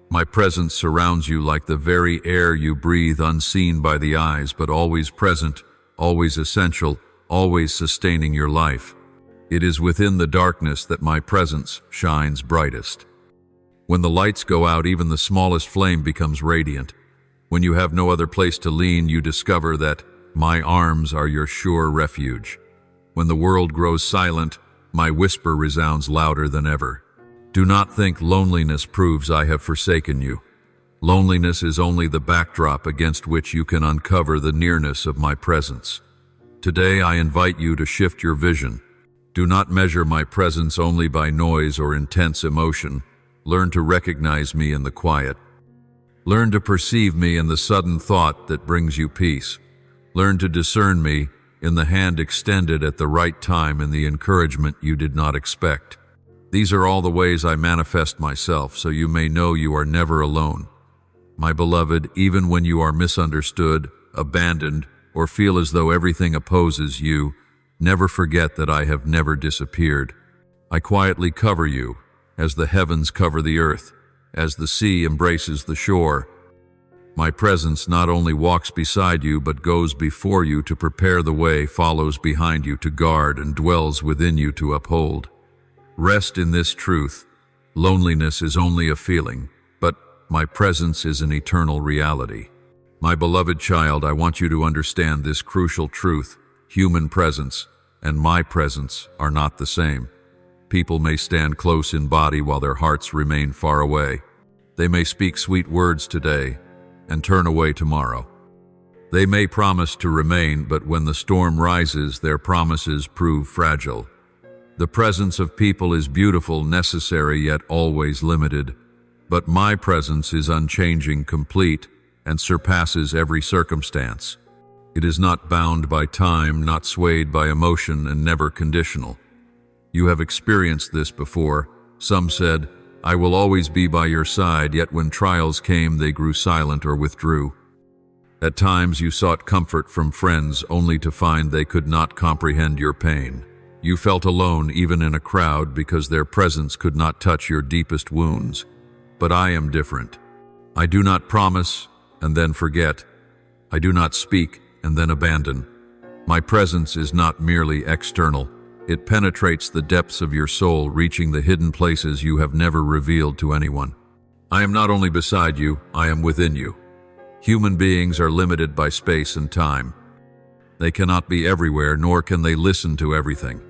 my presence surrounds you like the very air you breathe, unseen by the eyes, but always present, always essential, always sustaining your life. It is within the darkness that my presence shines brightest. When the lights go out, even the smallest flame becomes radiant. When you have no other place to lean, you discover that my arms are your sure refuge. When the world grows silent, my whisper resounds louder than ever. Do not think loneliness proves I have forsaken you. Loneliness is only the backdrop against which you can uncover the nearness of my presence. Today I invite you to shift your vision. Do not measure my presence only by noise or intense emotion. Learn to recognize me in the quiet. Learn to perceive me in the sudden thought that brings you peace. Learn to discern me in the hand extended at the right time, in the encouragement you did not expect. These are all the ways I manifest myself, so you may know you are never alone. My beloved, even when you are misunderstood, abandoned, or feel as though everything opposes you, never forget that I have never disappeared. I quietly cover you, as the heavens cover the earth, as the sea embraces the shore. My presence not only walks beside you, but goes before you to prepare the way, follows behind you to guard, and dwells within you to uphold. Rest in this truth. Loneliness is only a feeling, but my presence is an eternal reality. My beloved child, I want you to understand this crucial truth. Human presence and my presence are not the same. People may stand close in body while their hearts remain far away. They may speak sweet words today and turn away tomorrow. They may promise to remain, but when the storm rises, their promises prove fragile. The presence of people is beautiful, necessary, yet always limited. But my presence is unchanging, complete, and surpasses every circumstance. It is not bound by time, not swayed by emotion, and never conditional. You have experienced this before. Some said, I will always be by your side, yet when trials came, they grew silent or withdrew. At times you sought comfort from friends only to find they could not comprehend your pain. You felt alone even in a crowd because their presence could not touch your deepest wounds. But I am different. I do not promise and then forget. I do not speak and then abandon. My presence is not merely external. It penetrates the depths of your soul, reaching the hidden places you have never revealed to anyone. I am not only beside you, I am within you. Human beings are limited by space and time. They cannot be everywhere, nor can they listen to everything.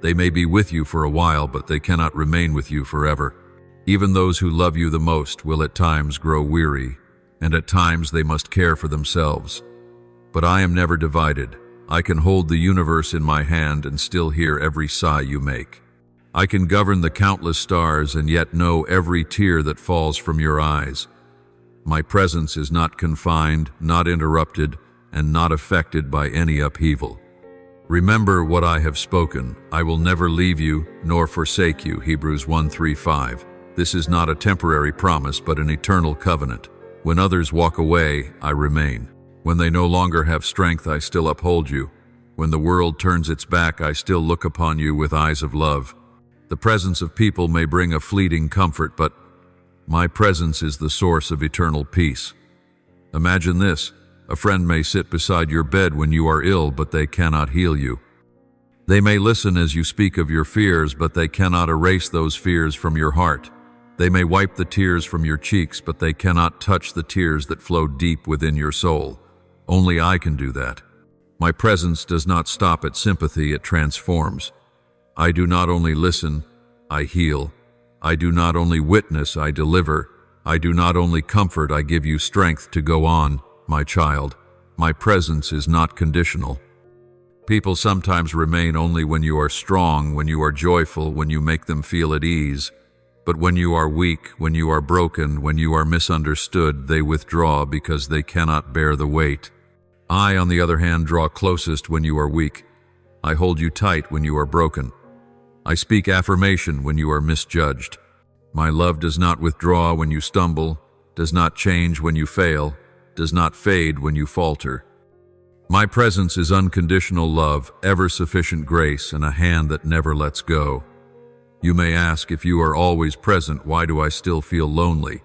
They may be with you for a while, but they cannot remain with you forever. Even those who love you the most will at times grow weary, and at times they must care for themselves. But I am never divided. I can hold the universe in my hand and still hear every sigh you make. I can govern the countless stars and yet know every tear that falls from your eyes. My presence is not confined, not interrupted, and not affected by any upheaval. Remember what I have spoken. I will never leave you nor forsake you. Hebrews 1:3-5. This is not a temporary promise, but an eternal covenant. When others walk away, I remain. When they no longer have strength, I still uphold you. When the world turns its back, I still look upon you with eyes of love. The presence of people may bring a fleeting comfort, but my presence is the source of eternal peace. Imagine this. A friend may sit beside your bed when you are ill, but they cannot heal you. They may listen as you speak of your fears, but they cannot erase those fears from your heart. They may wipe the tears from your cheeks, but they cannot touch the tears that flow deep within your soul. Only I can do that. My presence does not stop at sympathy, it transforms. I do not only listen, I heal. I do not only witness, I deliver. I do not only comfort, I give you strength to go on. My child, my presence is not conditional. People sometimes remain only when you are strong, when you are joyful, when you make them feel at ease. But when you are weak, when you are broken, when you are misunderstood, they withdraw because they cannot bear the weight. I, on the other hand, draw closest when you are weak. I hold you tight when you are broken. I speak affirmation when you are misjudged. My love does not withdraw when you stumble, does not change when you fail, does not fade when you falter. My presence is unconditional love, ever-sufficient grace, and a hand that never lets go. You may ask, if you are always present, why do I still feel lonely?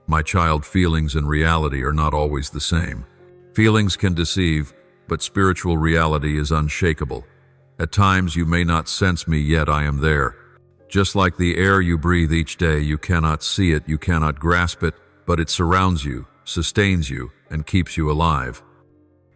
My child, feelings and reality are not always the same. Feelings can deceive, but spiritual reality is unshakable. At times you may not sense me, yet I am there. Just like the air you breathe each day, you cannot see it, you cannot grasp it, but it surrounds you, sustains you, and keeps you alive.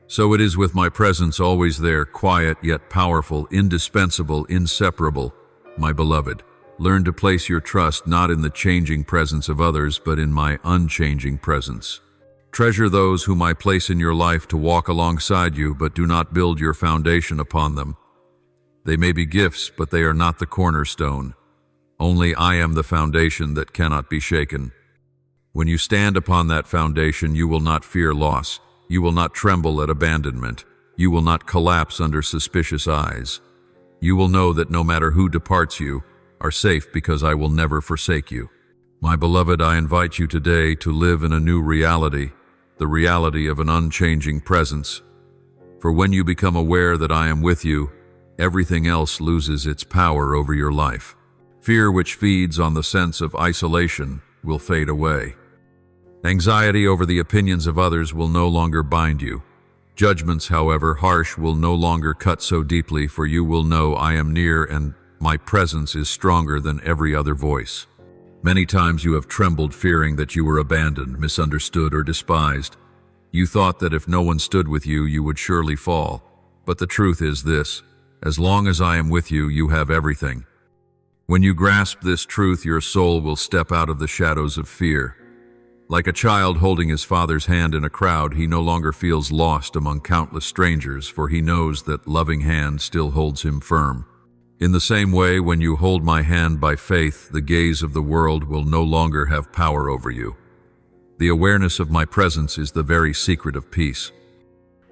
So it is with my presence always there, quiet yet powerful, indispensable, inseparable. My beloved, learn to place your trust not in the changing presence of others, but in my unchanging presence. Treasure those whom I place in your life to walk alongside you, but do not build your foundation upon them. They may be gifts, but they are not the cornerstone. Only I am the foundation that cannot be shaken. When you stand upon that foundation, you will not fear loss. You will not tremble at abandonment. You will not collapse under suspicious eyes. You will know that no matter who departs, you are safe because I will never forsake you. My beloved, I invite you today to live in a new reality, the reality of an unchanging presence. For when you become aware that I am with you, everything else loses its power over your life. Fear, which feeds on the sense of isolation, will fade away. Anxiety over the opinions of others will no longer bind you. Judgments, however harsh, will no longer cut so deeply, for you will know I am near and my presence is stronger than every other voice. Many times you have trembled, fearing that you were abandoned, misunderstood, or despised. You thought that if no one stood with you, you would surely fall. But the truth is this: as long as I am with you, you have everything. When you grasp this truth, your soul will step out of the shadows of fear. Like a child holding his father's hand in a crowd, he no longer feels lost among countless strangers, for he knows that loving hand still holds him firm. In the same way, when you hold my hand by faith, the gaze of the world will no longer have power over you. The awareness of my presence is the very secret of peace.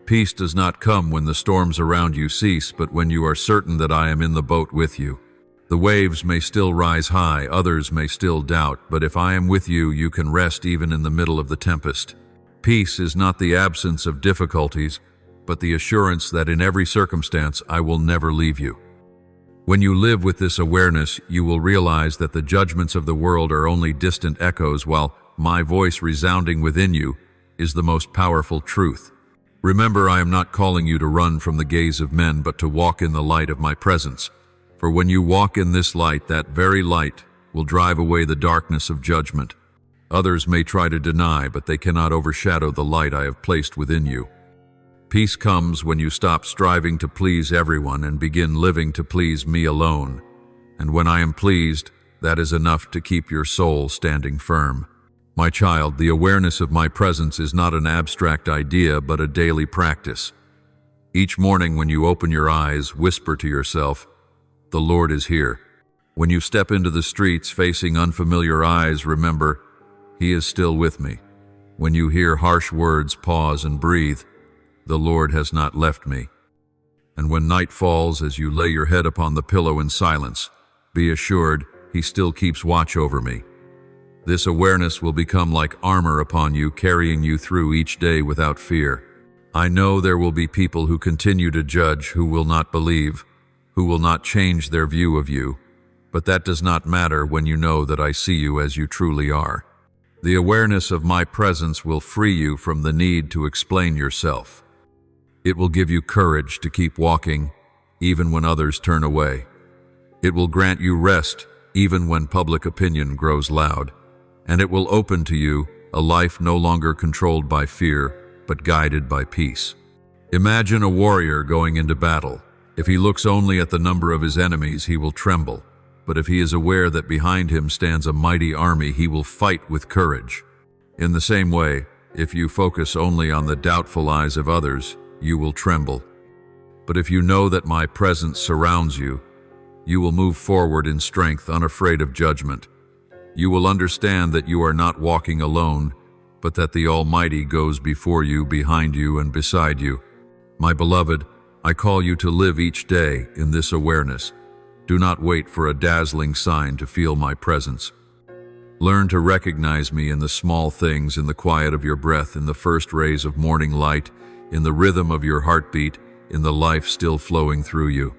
Peace does not come when the storms around you cease, but when you are certain that I am in the boat with you. The waves may still rise high, others may still doubt, but if I am with you, you can rest even in the middle of the tempest. Peace is not the absence of difficulties, but the assurance that in every circumstance I will never leave you. When you live with this awareness, you will realize that the judgments of the world are only distant echoes, while my voice resounding within you is the most powerful truth. Remember, I am not calling you to run from the gaze of men, but to walk in the light of my presence. For when you walk in this light, that very light will drive away the darkness of judgment. Others may try to deny, but they cannot overshadow the light I have placed within you. Peace comes when you stop striving to please everyone and begin living to please me alone. And when I am pleased, that is enough to keep your soul standing firm. My child, the awareness of my presence is not an abstract idea, but a daily practice. Each morning when you open your eyes, whisper to yourself, "The Lord is here." When you step into the streets facing unfamiliar eyes, remember, He is still with me. When you hear harsh words, pause and breathe. The Lord has not left me. And when night falls, as you lay your head upon the pillow in silence, be assured He still keeps watch over me. This awareness will become like armor upon you, carrying you through each day without fear. I know there will be people who continue to judge, who will not believe, who will not change their view of you, but that does not matter when you know that I see you as you truly are. The awareness of my presence will free you from the need to explain yourself. It will give you courage to keep walking, even when others turn away. It will grant you rest, even when public opinion grows loud. And it will open to you a life no longer controlled by fear, but guided by peace. Imagine a warrior going into battle. If he looks only at the number of his enemies, he will tremble. But if he is aware that behind him stands a mighty army, he will fight with courage. In the same way, if you focus only on the doubtful eyes of others, you will tremble. But if you know that my presence surrounds you, you will move forward in strength, unafraid of judgment. You will understand that you are not walking alone, but that the Almighty goes before you, behind you, and beside you. My beloved, I call you to live each day in this awareness. Do not wait for a dazzling sign to feel my presence. Learn to recognize me in the small things, in the quiet of your breath, in the first rays of morning light, in the rhythm of your heartbeat, in the life still flowing through you.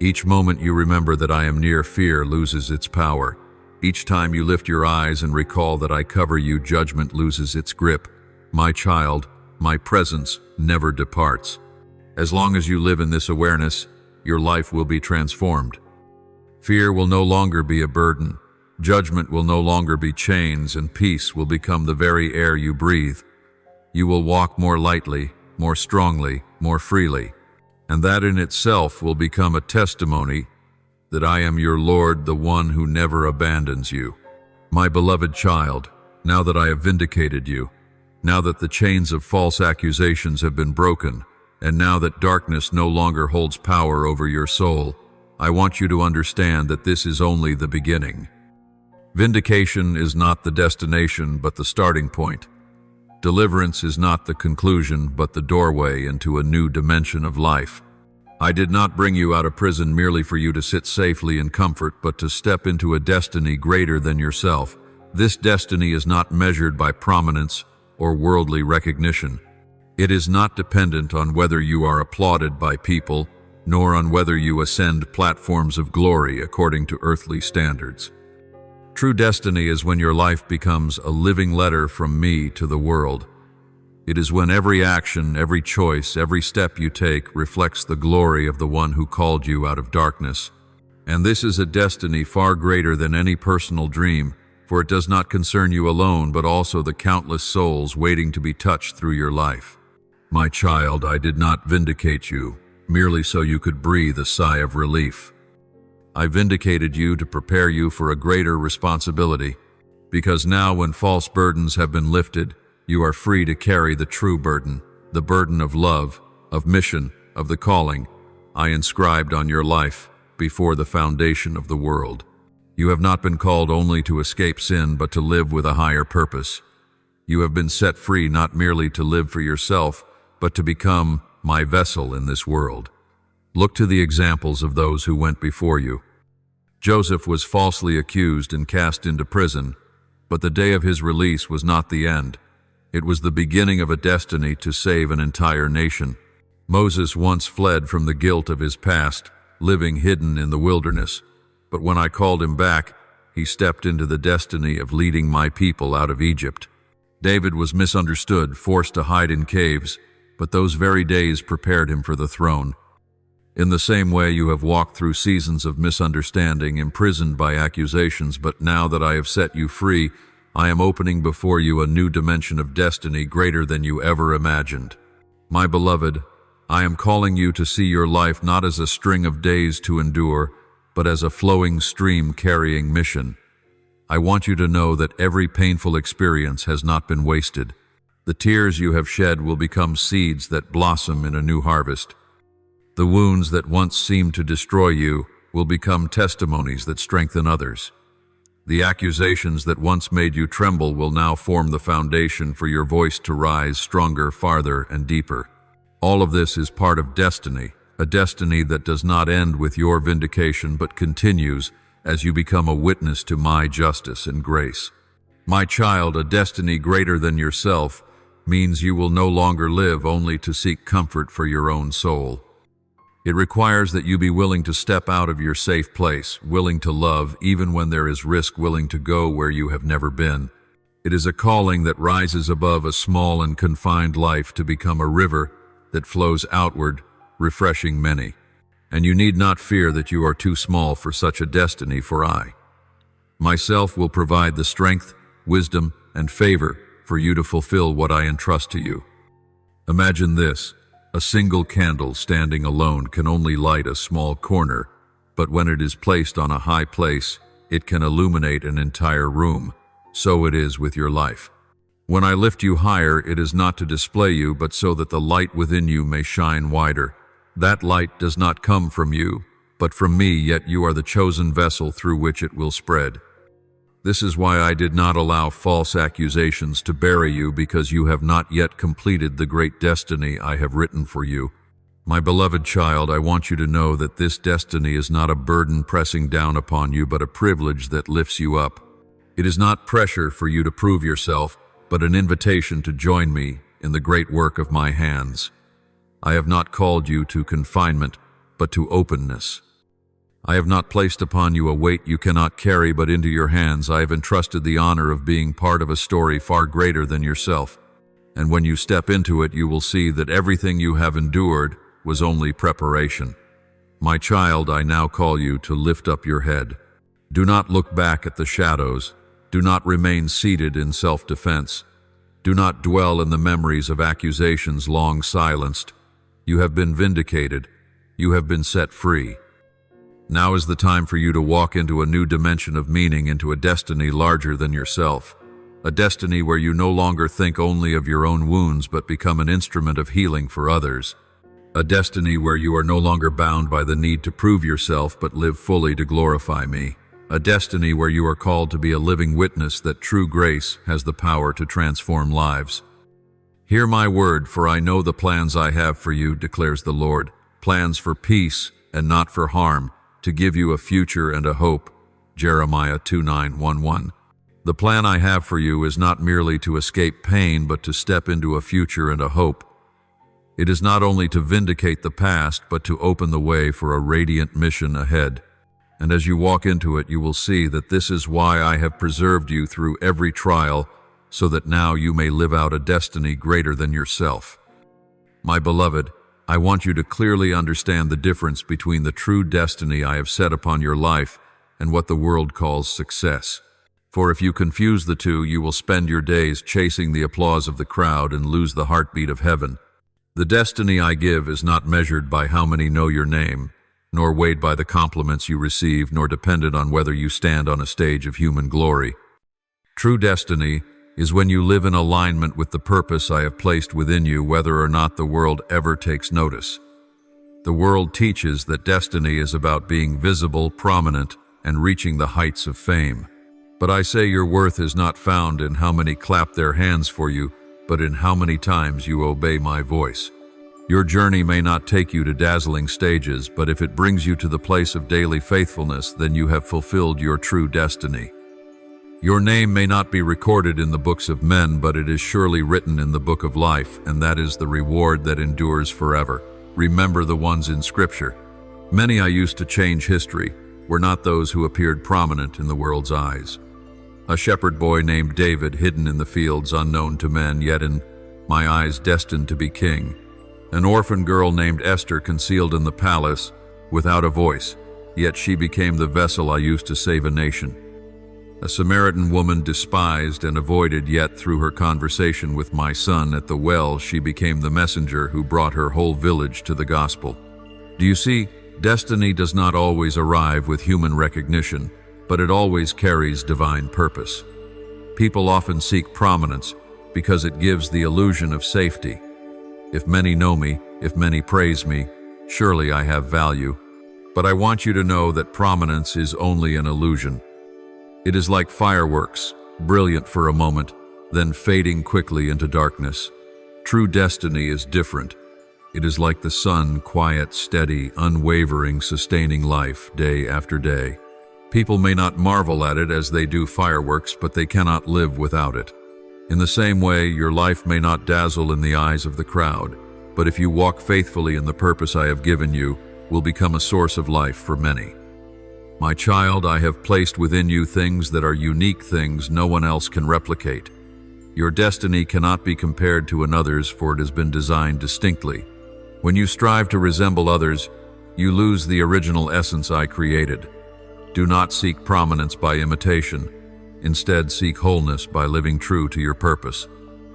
Each moment you remember that I am near, fear loses its power. Each time you lift your eyes and recall that I cover you, judgment loses its grip. My child, my presence never departs. As long as you live in this awareness, your life will be transformed. Fear will no longer be a burden. Judgment will no longer be chains, and peace will become the very air you breathe. You will walk more lightly, more strongly, more freely. And that in itself will become a testimony that I am your Lord, the one who never abandons you. My beloved child, now that I have vindicated you, now that the chains of false accusations have been broken, and now that darkness no longer holds power over your soul, I want you to understand that this is only the beginning. Vindication is not the destination, but the starting point. Deliverance is not the conclusion, but the doorway into a new dimension of life. I did not bring you out of prison merely for you to sit safely in comfort, but to step into a destiny greater than yourself. This destiny is not measured by prominence or worldly recognition. It is not dependent on whether you are applauded by people, nor on whether you ascend platforms of glory according to earthly standards. True destiny is when your life becomes a living letter from me to the world. It is when every action, every choice, every step you take reflects the glory of the one who called you out of darkness. And this is a destiny far greater than any personal dream, for it does not concern you alone, but also the countless souls waiting to be touched through your life. My child, I did not vindicate you, merely so you could breathe a sigh of relief. I vindicated you to prepare you for a greater responsibility, because now when false burdens have been lifted, you are free to carry the true burden, the burden of love, of mission, of the calling I inscribed on your life before the foundation of the world. You have not been called only to escape sin, but to live with a higher purpose. You have been set free not merely to live for yourself, but to become my vessel in this world. Look to the examples of those who went before you. Joseph was falsely accused and cast into prison, but the day of his release was not the end. It was the beginning of a destiny to save an entire nation. Moses once fled from the guilt of his past, living hidden in the wilderness. But when I called him back, he stepped into the destiny of leading my people out of Egypt. David was misunderstood, forced to hide in caves, but those very days prepared him for the throne. In the same way, you have walked through seasons of misunderstanding, imprisoned by accusations, but now that I have set you free, I am opening before you a new dimension of destiny greater than you ever imagined. My beloved, I am calling you to see your life not as a string of days to endure, but as a flowing stream carrying mission. I want you to know that every painful experience has not been wasted. The tears you have shed will become seeds that blossom in a new harvest. The wounds that once seemed to destroy you will become testimonies that strengthen others. The accusations that once made you tremble will now form the foundation for your voice to rise stronger, farther, and deeper. All of this is part of destiny, a destiny that does not end with your vindication but continues as you become a witness to my justice and grace. My child, a destiny greater than yourself means you will no longer live only to seek comfort for your own soul. It requires that you be willing to step out of your safe place, willing to love even when there is risk, willing to go where you have never been. It is a calling that rises above a small and confined life to become a river that flows outward, refreshing many. And you need not fear that you are too small for such a destiny, for I, myself, will provide the strength, wisdom, and favor for you to fulfill what I entrust to you. Imagine this. A single candle standing alone can only light a small corner, but when it is placed on a high place, it can illuminate an entire room. So it is with your life. When I lift you higher, it is not to display you, but so that the light within you may shine wider. That light does not come from you, but from me, yet you are the chosen vessel through which it will spread. This is why I did not allow false accusations to bury you, because you have not yet completed the great destiny I have written for you. My beloved child, I want you to know that this destiny is not a burden pressing down upon you, but a privilege that lifts you up. It is not pressure for you to prove yourself, but an invitation to join me in the great work of my hands. I have not called you to confinement, but to openness. I have not placed upon you a weight you cannot carry, but into your hands I have entrusted the honor of being part of a story far greater than yourself. And when you step into it, you will see that everything you have endured was only preparation. My child, I now call you to lift up your head. Do not look back at the shadows. Do not remain seated in self-defense. Do not dwell in the memories of accusations long silenced. You have been vindicated. You have been set free. Now is the time for you to walk into a new dimension of meaning, into a destiny larger than yourself. A destiny where you no longer think only of your own wounds, but become an instrument of healing for others. A destiny where you are no longer bound by the need to prove yourself, but live fully to glorify me. A destiny where you are called to be a living witness that true grace has the power to transform lives. Hear my word, for I know the plans I have for you, declares the Lord. Plans for peace and not for harm, to give you a future and a hope. Jeremiah 29:11. The plan I have for you is not merely to escape pain, but to step into a future and a hope. It is not only to vindicate the past, but to open the way for a radiant mission ahead. And as you walk into it, you will see that this is why I have preserved you through every trial, so that now you may live out a destiny greater than yourself. My beloved, I want you to clearly understand the difference between the true destiny I have set upon your life and what the world calls success. For if you confuse the two, you will spend your days chasing the applause of the crowd and lose the heartbeat of heaven. The destiny I give is not measured by how many know your name, nor weighed by the compliments you receive, nor dependent on whether you stand on a stage of human glory. True destiny is when you live in alignment with the purpose I have placed within you, whether or not the world ever takes notice. The world teaches that destiny is about being visible, prominent, and reaching the heights of fame. But I say your worth is not found in how many clap their hands for you, but in how many times you obey my voice. Your journey may not take you to dazzling stages, but if it brings you to the place of daily faithfulness, then you have fulfilled your true destiny. Your name may not be recorded in the books of men, but it is surely written in the book of life, and that is the reward that endures forever. Remember the ones in Scripture. Many I used to change history were not those who appeared prominent in the world's eyes. A shepherd boy named David, hidden in the fields, unknown to men, yet in my eyes destined to be king. An orphan girl named Esther, concealed in the palace, without a voice, yet she became the vessel I used to save a nation. A Samaritan woman, despised and avoided, yet through her conversation with my son at the well, she became the messenger who brought her whole village to the gospel. Do you see, destiny does not always arrive with human recognition, but it always carries divine purpose. People often seek prominence because it gives the illusion of safety. If many know me, if many praise me, surely I have value. But I want you to know that prominence is only an illusion. It is like fireworks, brilliant for a moment, then fading quickly into darkness. True destiny is different. It is like the sun, quiet, steady, unwavering, sustaining life day after day. People may not marvel at it as they do fireworks, but they cannot live without it. In the same way, your life may not dazzle in the eyes of the crowd, but if you walk faithfully in the purpose I have given you, will become a source of life for many. My child, I have placed within you things that are unique things no one else can replicate. Your destiny cannot be compared to another's, for it has been designed distinctly. When you strive to resemble others, you lose the original essence I created. Do not seek prominence by imitation. Instead, seek wholeness by living true to your purpose.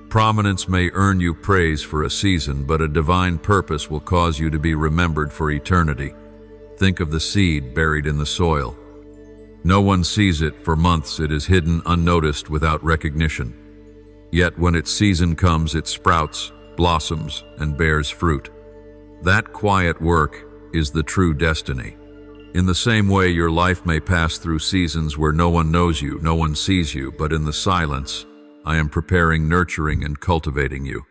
Prominence may earn you praise for a season, but a divine purpose will cause you to be remembered for eternity. Think of the seed buried in the soil. No one sees it for months. It is hidden, unnoticed, without recognition. Yet when its season comes, it sprouts, blossoms, and bears fruit. That quiet work is the true destiny. In the same way, your life may pass through seasons where no one knows you, no one sees you, but in the silence, I am preparing, nurturing, and cultivating you.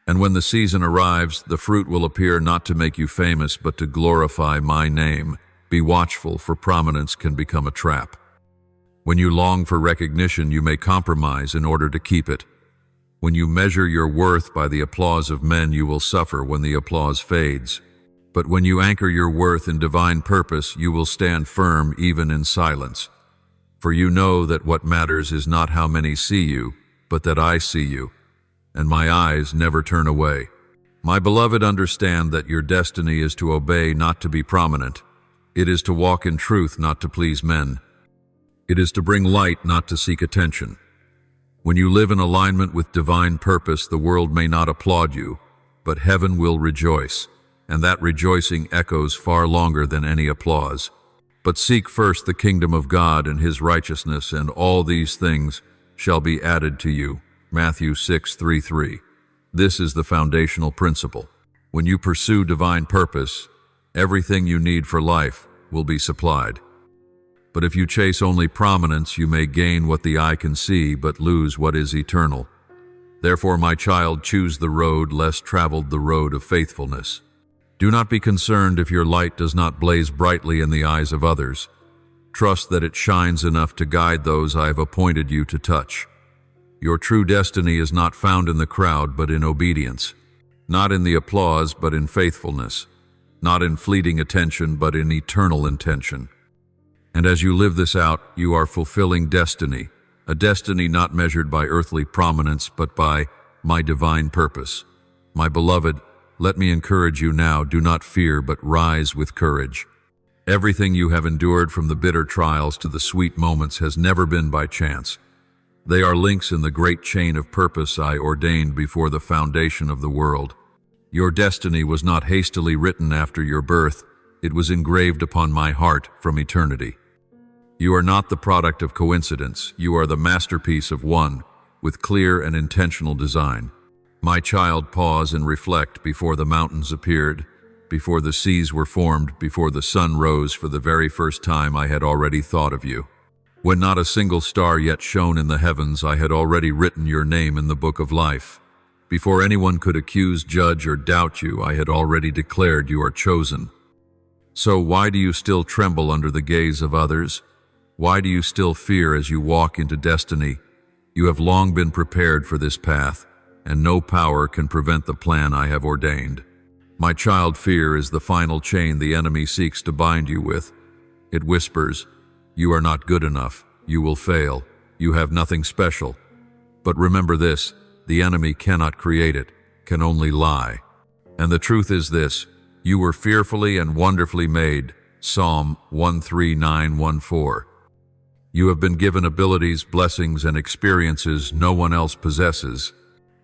And when the season arrives, the fruit will appear not to make you famous, but to glorify my name. Be watchful, for prominence can become a trap. When you long for recognition, you may compromise in order to keep it. When you measure your worth by the applause of men, you will suffer when the applause fades. But when you anchor your worth in divine purpose, you will stand firm even in silence. For you know that what matters is not how many see you, but that I see you, and my eyes never turn away. My beloved, understand that your destiny is to obey, not to be prominent. It is to walk in truth, not to please men. It is to bring light, not to seek attention. When you live in alignment with divine purpose, the world may not applaud you, but heaven will rejoice, and that rejoicing echoes far longer than any applause. But seek first the kingdom of God and his righteousness, and all these things shall be added to you. Matthew 6:3-3. This is the foundational principle. When you pursue divine purpose, everything you need for life will be supplied. But if you chase only prominence, you may gain what the eye can see, but lose what is eternal. Therefore, my child, choose the road less traveled, the road of faithfulness. Do not be concerned if your light does not blaze brightly in the eyes of others. Trust that it shines enough to guide those I have appointed you to touch. Your true destiny is not found in the crowd, but in obedience. Not in the applause, but in faithfulness. Not in fleeting attention, but in eternal intention. And as you live this out, you are fulfilling destiny, a destiny not measured by earthly prominence, but by my divine purpose. My beloved, let me encourage you now, do not fear, but rise with courage. Everything you have endured, from the bitter trials to the sweet moments, has never been by chance. They are links in the great chain of purpose I ordained before the foundation of the world. Your destiny was not hastily written after your birth. It was engraved upon my heart from eternity. You are not the product of coincidence. You are the masterpiece of one, with clear and intentional design. My child, pause and reflect. Before the mountains appeared, before the seas were formed, before the sun rose for the very first time, I had already thought of you. When not a single star yet shone in the heavens, I had already written your name in the book of life. Before anyone could accuse, judge, or doubt you, I had already declared you are chosen. So why do you still tremble under the gaze of others? Why do you still fear as you walk into destiny? You have long been prepared for this path, and no power can prevent the plan I have ordained. My child, fear is the final chain the enemy seeks to bind you with. It whispers, you are not good enough, you will fail, you have nothing special. But remember this, the enemy cannot create it, can only lie. And the truth is this, you were fearfully and wonderfully made. Psalm 139:14. You have been given abilities, blessings, and experiences no one else possesses.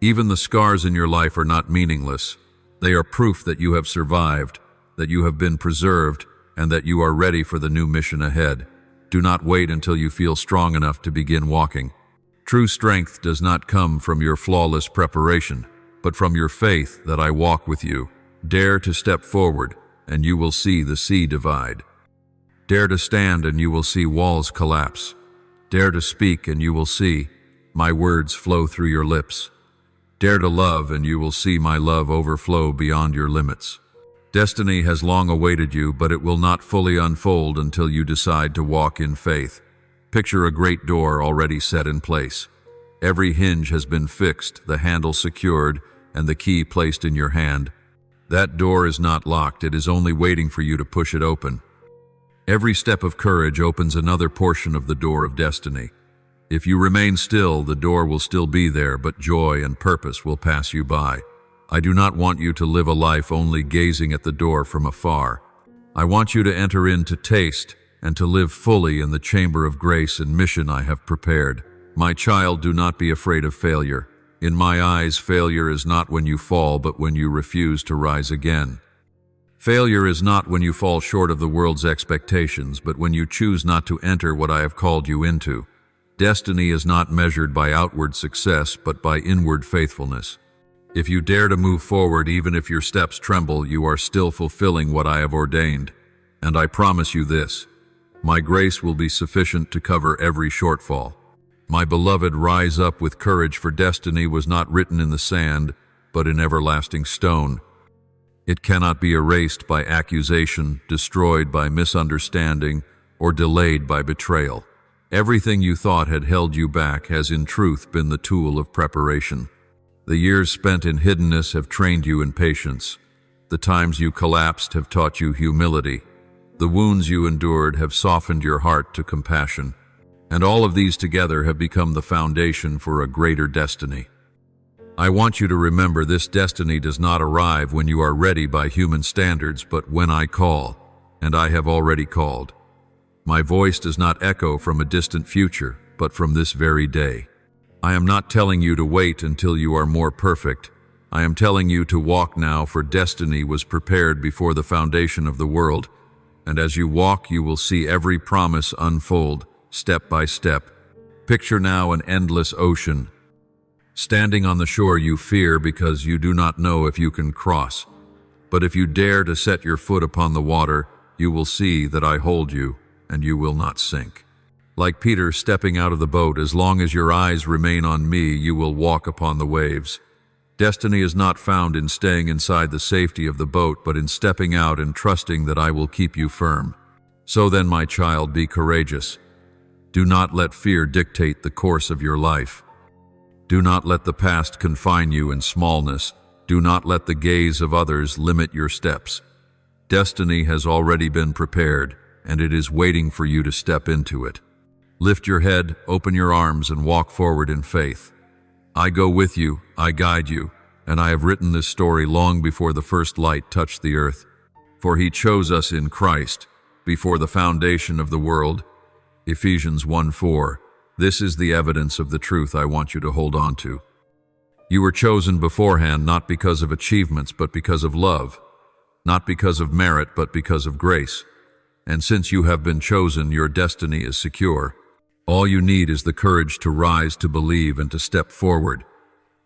Even the scars in your life are not meaningless. They are proof that you have survived, that you have been preserved, and that you are ready for the new mission ahead. Do not wait until you feel strong enough to begin walking. True strength does not come from your flawless preparation, but from your faith that I walk with you. Dare to step forward, and you will see the sea divide. Dare to stand and you will see walls collapse. Dare to speak and you will see my words flow through your lips. Dare to love and you will see my love overflow beyond your limits. Destiny has long awaited you, but it will not fully unfold until you decide to walk in faith. Picture a great door already set in place. Every hinge has been fixed, the handle secured, and the key placed in your hand. That door is not locked, it is only waiting for you to push it open. Every step of courage opens another portion of the door of destiny. If you remain still, the door will still be there, but joy and purpose will pass you by. I do not want you to live a life only gazing at the door from afar. I want you to enter in to taste and to live fully in the chamber of grace and mission I have prepared. My child, do not be afraid of failure. In my eyes, failure is not when you fall, but when you refuse to rise again. Failure is not when you fall short of the world's expectations, but when you choose not to enter what I have called you into. Destiny is not measured by outward success, but by inward faithfulness. If you dare to move forward, even if your steps tremble, you are still fulfilling what I have ordained. And I promise you this: my grace will be sufficient to cover every shortfall. My beloved, rise up with courage, for destiny was not written in the sand, but in everlasting stone. It cannot be erased by accusation, destroyed by misunderstanding, or delayed by betrayal. Everything you thought had held you back has in truth been the tool of preparation. The years spent in hiddenness have trained you in patience. The times you collapsed have taught you humility. The wounds you endured have softened your heart to compassion. And all of these together have become the foundation for a greater destiny. I want you to remember, this destiny does not arrive when you are ready by human standards, but when I call, and I have already called. My voice does not echo from a distant future, but from this very day. I am not telling you to wait until you are more perfect. I am telling you to walk now, for destiny was prepared before the foundation of the world. And as you walk, you will see every promise unfold, step by step. Picture now an endless ocean. Standing on the shore, you fear because you do not know if you can cross. But if you dare to set your foot upon the water, you will see that I hold you, and you will not sink. Like Peter stepping out of the boat, as long as your eyes remain on me, you will walk upon the waves. Destiny is not found in staying inside the safety of the boat, but in stepping out and trusting that I will keep you firm. So then, my child, be courageous. Do not let fear dictate the course of your life. Do not let the past confine you in smallness. Do not let the gaze of others limit your steps. Destiny has already been prepared, and it is waiting for you to step into it. Lift your head, open your arms, and walk forward in faith. I go with you, I guide you, and I have written this story long before the first light touched the earth. For he chose us in Christ, before the foundation of the world. Ephesians 1:4. This is the evidence of the truth I want you to hold on to. You were chosen beforehand, not because of achievements, but because of love. Not because of merit, but because of grace. And since you have been chosen, your destiny is secure. All you need is the courage to rise, to believe, and to step forward.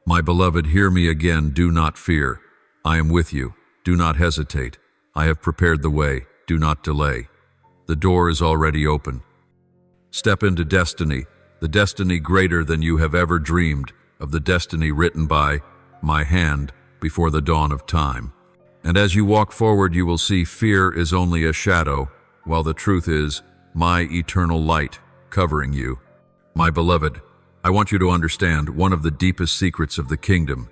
My beloved, hear me again. Do not fear. I am with you. Do not hesitate. I have prepared the way. Do not delay. The door is already open. Step into destiny, the destiny greater than you have ever dreamed, of the destiny written by my hand before the dawn of time. And as you walk forward, you will see fear is only a shadow, while the truth is my eternal light covering you. My beloved, I want you to understand one of the deepest secrets of the kingdom.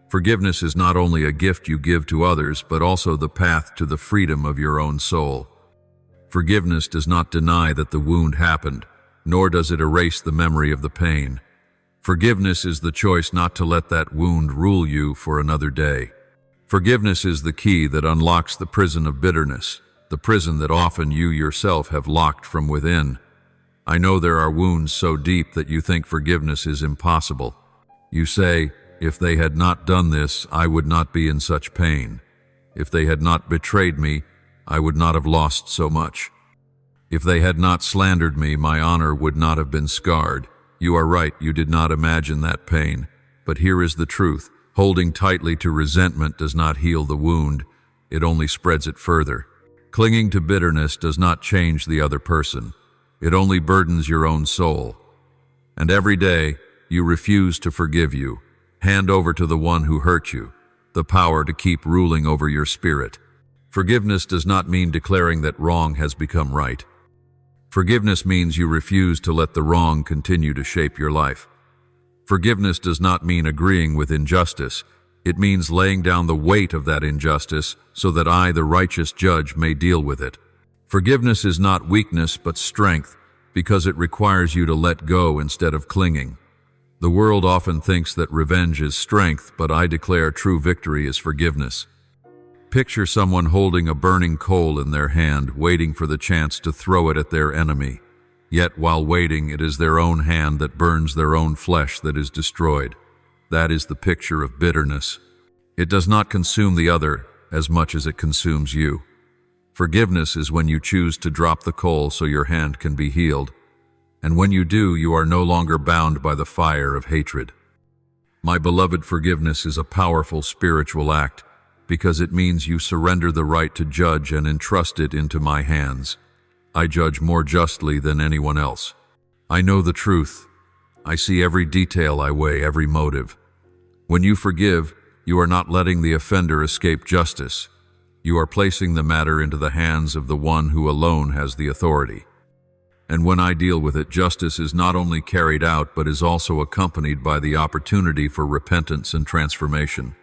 Forgiveness is not only a gift you give to others, but also the path to the freedom of your own soul. Forgiveness does not deny that the wound happened, nor does it erase the memory of the pain. Forgiveness is the choice not to let that wound rule you for another day. Forgiveness is the key that unlocks the prison of bitterness, the prison that often you yourself have locked from within. I know there are wounds so deep that you think forgiveness is impossible. You say, if they had not done this, I would not be in such pain. If they had not betrayed me, I would not have lost so much. If they had not slandered me, my honor would not have been scarred. You are right, you did not imagine that pain. But here is the truth. Holding tightly to resentment does not heal the wound. It only spreads it further. Clinging to bitterness does not change the other person. It only burdens your own soul. And every day, you refuse to forgive you. Hand over to the one who hurt you the power to keep ruling over your spirit. Forgiveness does not mean declaring that wrong has become right. Forgiveness means you refuse to let the wrong continue to shape your life. Forgiveness does not mean agreeing with injustice. It means laying down the weight of that injustice so that I, the righteous judge, may deal with it. Forgiveness is not weakness but strength, because it requires you to let go instead of clinging. The world often thinks that revenge is strength, but I declare true victory is forgiveness. Picture someone holding a burning coal in their hand, waiting for the chance to throw it at their enemy. Yet while waiting, it is their own hand that burns their own flesh that is destroyed. That is the picture of bitterness. It does not consume the other as much as it consumes you. Forgiveness is when you choose to drop the coal so your hand can be healed. And when you do, you are no longer bound by the fire of hatred. My beloved, forgiveness is a powerful spiritual act because it means you surrender the right to judge and entrust it into my hands. I judge more justly than anyone else. I know the truth. I see every detail, I weigh every motive. When you forgive, you are not letting the offender escape justice. You are placing the matter into the hands of the one who alone has the authority. And when I deal with it, justice is not only carried out, but is also accompanied by the opportunity for repentance and transformation.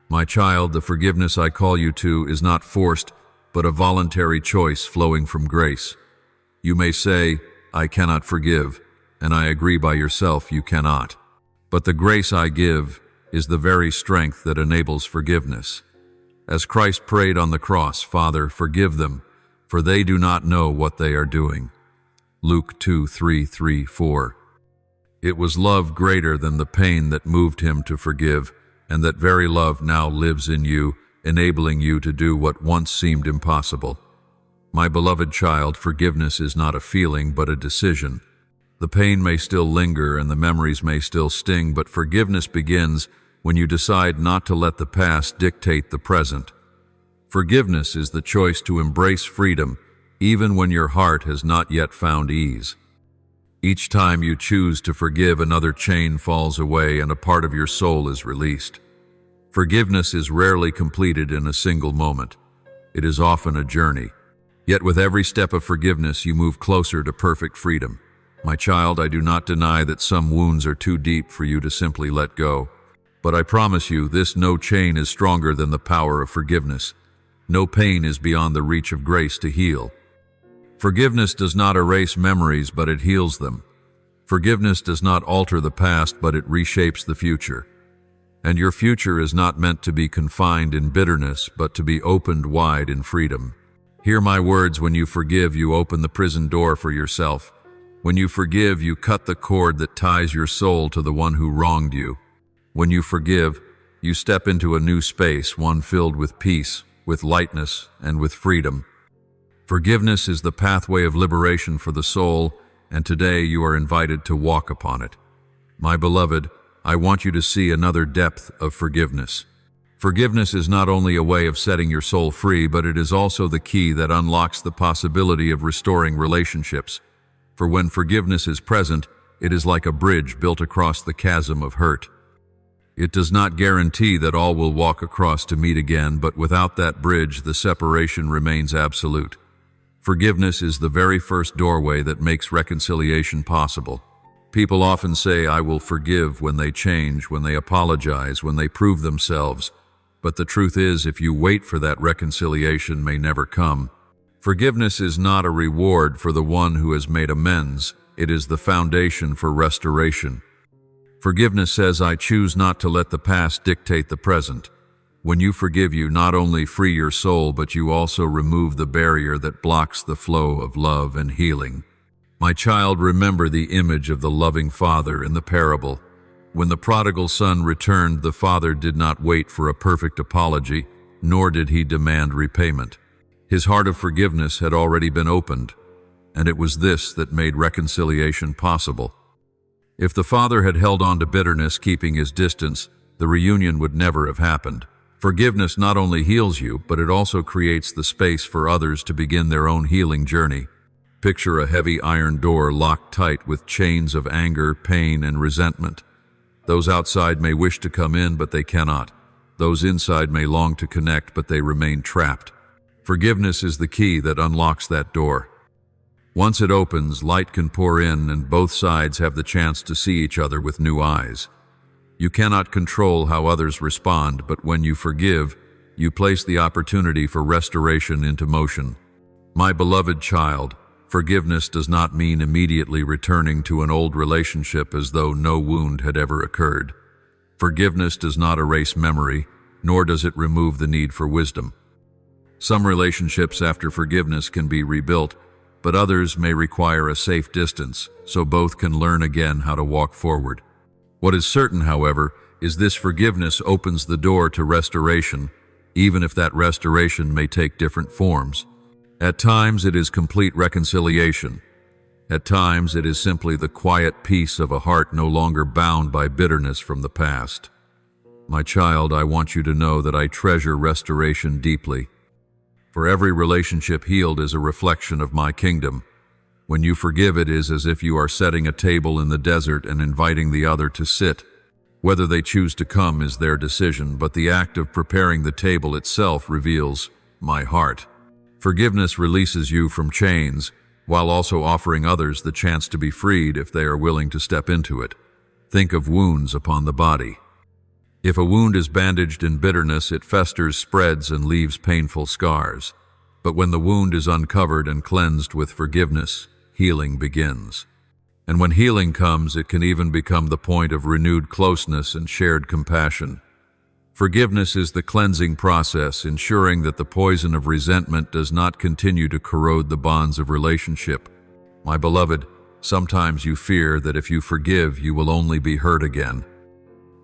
My child, the forgiveness I call you to is not forced, but a voluntary choice flowing from grace. You may say, I cannot forgive, and I agree by yourself you cannot. But the grace I give is the very strength that enables forgiveness. As Christ prayed on the cross, Father, forgive them, for they do not know what they are doing. Luke 2:3-4. It was love greater than the pain that moved him to forgive, and that very love now lives in you, enabling you to do what once seemed impossible. My beloved child, forgiveness is not a feeling but a decision. The pain may still linger and the memories may still sting, but forgiveness begins when you decide not to let the past dictate the present. Forgiveness is the choice to embrace freedom, even when your heart has not yet found ease. Each time you choose to forgive, another chain falls away and a part of your soul is released. Forgiveness is rarely completed in a single moment. It is often a journey. Yet with every step of forgiveness, you move closer to perfect freedom. My child, I do not deny that some wounds are too deep for you to simply let go. But I promise you, this no chain is stronger than the power of forgiveness. No pain is beyond the reach of grace to heal. Forgiveness does not erase memories, but it heals them. Forgiveness does not alter the past, but it reshapes the future. And your future is not meant to be confined in bitterness, but to be opened wide in freedom. Hear my words: when you forgive, you open the prison door for yourself. When you forgive, you cut the cord that ties your soul to the one who wronged you. When you forgive, you step into a new space, one filled with peace, with lightness, and with freedom. Forgiveness is the pathway of liberation for the soul, and today you are invited to walk upon it. My beloved, I want you to see another depth of forgiveness. Forgiveness is not only a way of setting your soul free, but it is also the key that unlocks the possibility of restoring relationships. For when forgiveness is present, it is like a bridge built across the chasm of hurt. It does not guarantee that all will walk across to meet again, but without that bridge, the separation remains absolute. Forgiveness is the very first doorway that makes reconciliation possible. People often say, I will forgive when they change, when they apologize, when they prove themselves. But the truth is, if you wait for that, reconciliation may never come. Forgiveness is not a reward for the one who has made amends. It is the foundation for restoration. Forgiveness says, I choose not to let the past dictate the present. When you forgive, you not only free your soul, but you also remove the barrier that blocks the flow of love and healing. My child, remember the image of the loving father in the parable. When the prodigal son returned, the father did not wait for a perfect apology, nor did he demand repayment. His heart of forgiveness had already been opened, and it was this that made reconciliation possible. If the father had held on to bitterness, keeping his distance, the reunion would never have happened. Forgiveness not only heals you, but it also creates the space for others to begin their own healing journey. Picture a heavy iron door locked tight with chains of anger, pain, and resentment. Those outside may wish to come in, but they cannot. Those inside may long to connect, but they remain trapped. Forgiveness is the key that unlocks that door. Once it opens, light can pour in, and both sides have the chance to see each other with new eyes. You cannot control how others respond, but when you forgive, you place the opportunity for restoration into motion. My beloved child, forgiveness does not mean immediately returning to an old relationship as though no wound had ever occurred. Forgiveness does not erase memory, nor does it remove the need for wisdom. Some relationships after forgiveness can be rebuilt, but others may require a safe distance, so both can learn again how to walk forward. What is certain, however, is this forgiveness opens the door to restoration, even if that restoration may take different forms. At times it is complete reconciliation. At times it is simply the quiet peace of a heart no longer bound by bitterness from the past. My child, I want you to know that I treasure restoration deeply. For every relationship healed is a reflection of my kingdom. When you forgive, it is as if you are setting a table in the desert and inviting the other to sit. Whether they choose to come is their decision, but the act of preparing the table itself reveals my heart. Forgiveness releases you from chains, while also offering others the chance to be freed if they are willing to step into it. Think of wounds upon the body. If a wound is bandaged in bitterness, it festers, spreads, and leaves painful scars. But when the wound is uncovered and cleansed with forgiveness, healing begins. And when healing comes, it can even become the point of renewed closeness and shared compassion. Forgiveness is the cleansing process, ensuring that the poison of resentment does not continue to corrode the bonds of relationship. My beloved, sometimes you fear that if you forgive, you will only be hurt again.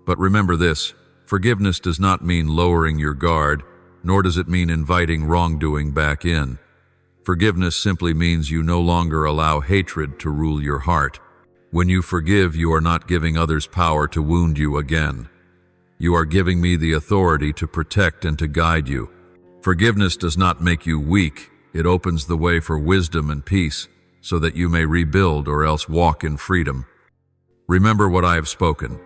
But remember this, forgiveness does not mean lowering your guard, nor does it mean inviting wrongdoing back in. Forgiveness simply means you no longer allow hatred to rule your heart. When you forgive, you are not giving others power to wound you again. You are giving me the authority to protect and to guide you. Forgiveness does not make you weak. It opens the way for wisdom and peace, so that you may rebuild or else walk in freedom. Remember what I have spoken.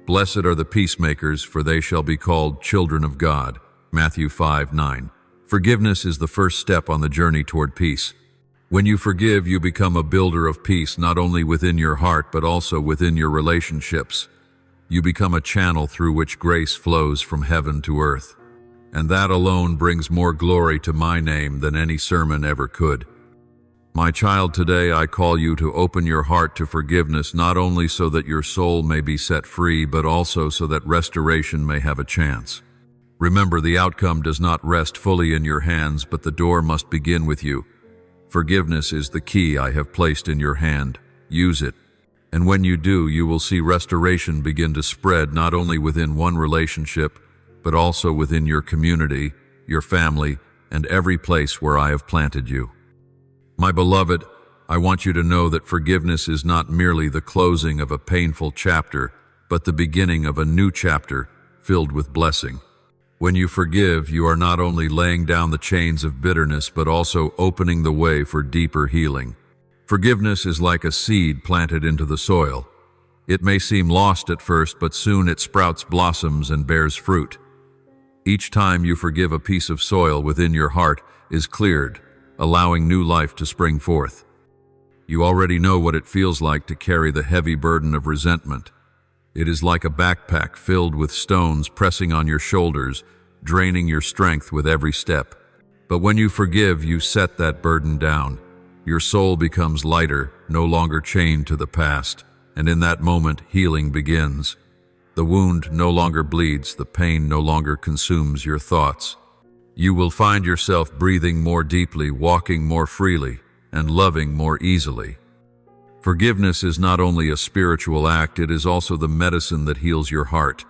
Blessed are the peacemakers, for they shall be called children of God. Matthew 5:9. Forgiveness is the first step on the journey toward peace. When you forgive, you become a builder of peace not only within your heart but also within your relationships. You become a channel through which grace flows from heaven to earth. And that alone brings more glory to my name than any sermon ever could. My child, today I call you to open your heart to forgiveness, not only so that your soul may be set free, but also so that restoration may have a chance. Remember, the outcome does not rest fully in your hands, but the door must begin with you. Forgiveness is the key I have placed in your hand. Use it. And when you do, you will see restoration begin to spread not only within one relationship, but also within your community, your family, and every place where I have planted you. My beloved, I want you to know that forgiveness is not merely the closing of a painful chapter, but the beginning of a new chapter filled with blessing. When you forgive, you are not only laying down the chains of bitterness, but also opening the way for deeper healing. Forgiveness is like a seed planted into the soil. It may seem lost at first, but soon it sprouts blossoms and bears fruit. Each time you forgive, a piece of soil within your heart is cleared, allowing new life to spring forth. You already know what it feels like to carry the heavy burden of resentment. It is like a backpack filled with stones pressing on your shoulders, draining your strength with every step. But when you forgive, you set that burden down. Your soul becomes lighter, no longer chained to the past, and in that moment, healing begins. The wound no longer bleeds, the pain no longer consumes your thoughts. You will find yourself breathing more deeply, walking more freely, and loving more easily. Forgiveness is not only a spiritual act, it is also the medicine that heals your heart.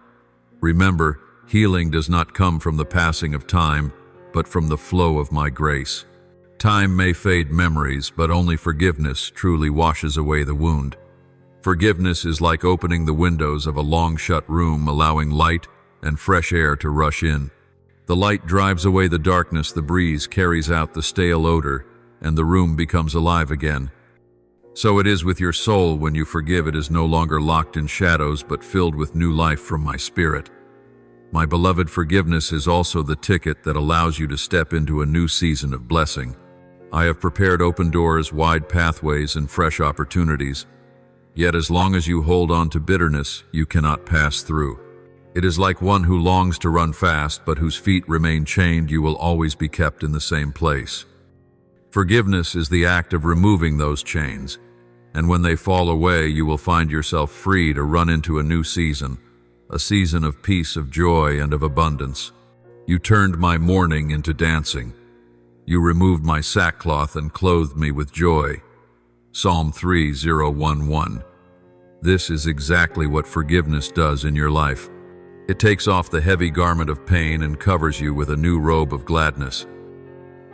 Remember, healing does not come from the passing of time, but from the flow of my grace. Time may fade memories, but only forgiveness truly washes away the wound. Forgiveness is like opening the windows of a long-shut room, allowing light and fresh air to rush in. The light drives away the darkness, the breeze carries out the stale odor, and the room becomes alive again. So it is with your soul. When you forgive, it is no longer locked in shadows, but filled with new life from my Spirit. My beloved, forgiveness is also the ticket that allows you to step into a new season of blessing. I have prepared open doors, wide pathways, and fresh opportunities. Yet as long as you hold on to bitterness, you cannot pass through. It is like one who longs to run fast, but whose feet remain chained. You will always be kept in the same place. Forgiveness is the act of removing those chains, and when they fall away, you will find yourself free to run into a new season, a season of peace, of joy, and of abundance. You turned my mourning into dancing. You removed my sackcloth and clothed me with joy. Psalm 3:011. This is exactly what forgiveness does in your life. It takes off the heavy garment of pain and covers you with a new robe of gladness.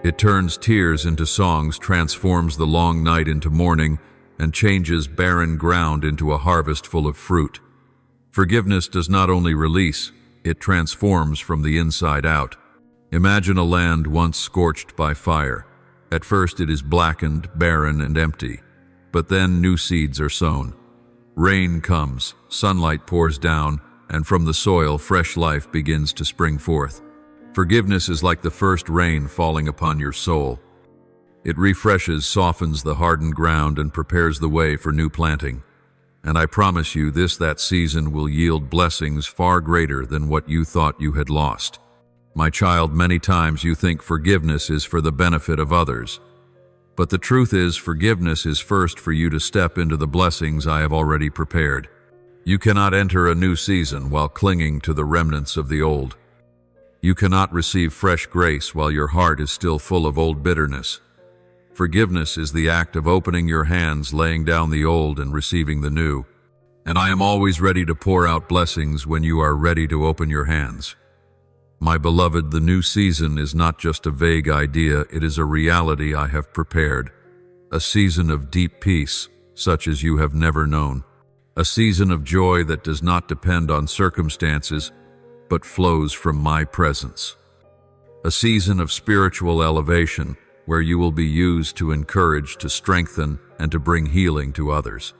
It turns tears into songs, transforms the long night into morning, and changes barren ground into a harvest full of fruit. Forgiveness does not only release, it transforms from the inside out. Imagine a land once scorched by fire. At first it is blackened, barren, and empty. But then new seeds are sown. Rain comes, sunlight pours down, and from the soil fresh life begins to spring forth. Forgiveness is like the first rain falling upon your soul. It refreshes, softens the hardened ground, and prepares the way for new planting. And I promise you that season will yield blessings far greater than what you thought you had lost. My child, many times you think forgiveness is for the benefit of others. But the truth is, forgiveness is first for you to step into the blessings I have already prepared. You cannot enter a new season while clinging to the remnants of the old. You cannot receive fresh grace while your heart is still full of old bitterness. Forgiveness is the act of opening your hands, laying down the old and receiving the new. And I am always ready to pour out blessings when you are ready to open your hands. My beloved, the new season is not just a vague idea, it is a reality I have prepared. A season of deep peace, such as you have never known. A season of joy that does not depend on circumstances, but flows from my presence. A season of spiritual elevation, where you will be used to encourage, to strengthen, and to bring healing to others.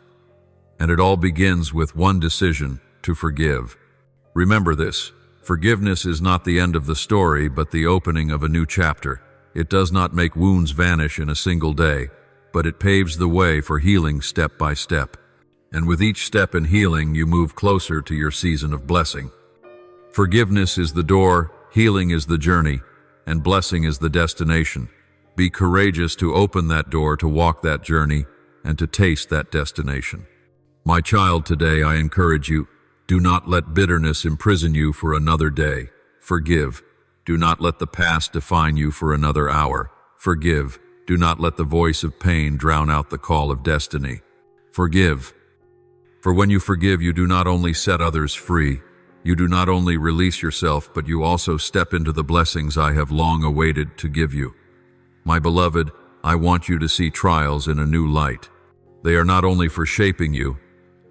And it all begins with one decision: to forgive. Remember this. Forgiveness is not the end of the story, but the opening of a new chapter. It does not make wounds vanish in a single day, but it paves the way for healing step by step. And with each step in healing, you move closer to your season of blessing. Forgiveness is the door, healing is the journey, and blessing is the destination. Be courageous to open that door, to walk that journey, and to taste that destination. My child, today I encourage you, do not let bitterness imprison you for another day. Forgive. Do not let the past define you for another hour. Forgive. Do not let the voice of pain drown out the call of destiny. Forgive. For when you forgive, you do not only set others free, you do not only release yourself, but you also step into the blessings I have long awaited to give you. My beloved, I want you to see trials in a new light. They are not only for shaping you,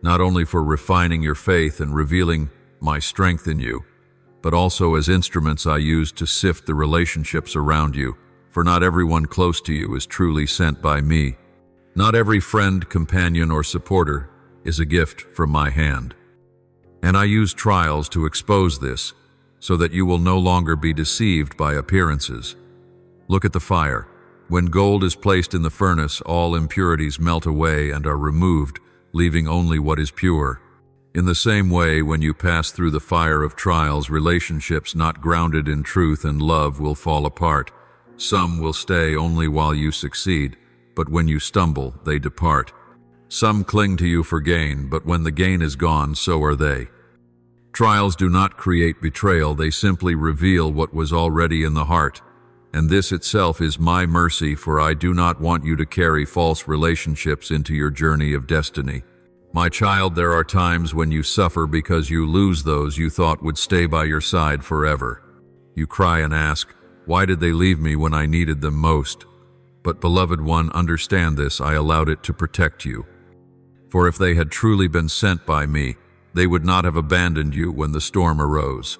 not only for refining your faith and revealing my strength in you, but also as instruments I use to sift the relationships around you. For not everyone close to you is truly sent by me. Not every friend, companion, or supporter is a gift from my hand. And I use trials to expose this, so that you will no longer be deceived by appearances. Look at the fire. When gold is placed in the furnace, all impurities melt away and are removed, leaving only what is pure. In the same way, when you pass through the fire of trials, relationships not grounded in truth and love will fall apart. Some will stay only while you succeed, but when you stumble, they depart. Some cling to you for gain, but when the gain is gone, so are they. Trials do not create betrayal, they simply reveal what was already in the heart. And this itself is my mercy, for I do not want you to carry false relationships into your journey of destiny. My child, there are times when you suffer because you lose those you thought would stay by your side forever. You cry and ask, why did they leave me when I needed them most? But beloved one, understand this, I allowed it to protect you. For if they had truly been sent by me, they would not have abandoned you when the storm arose.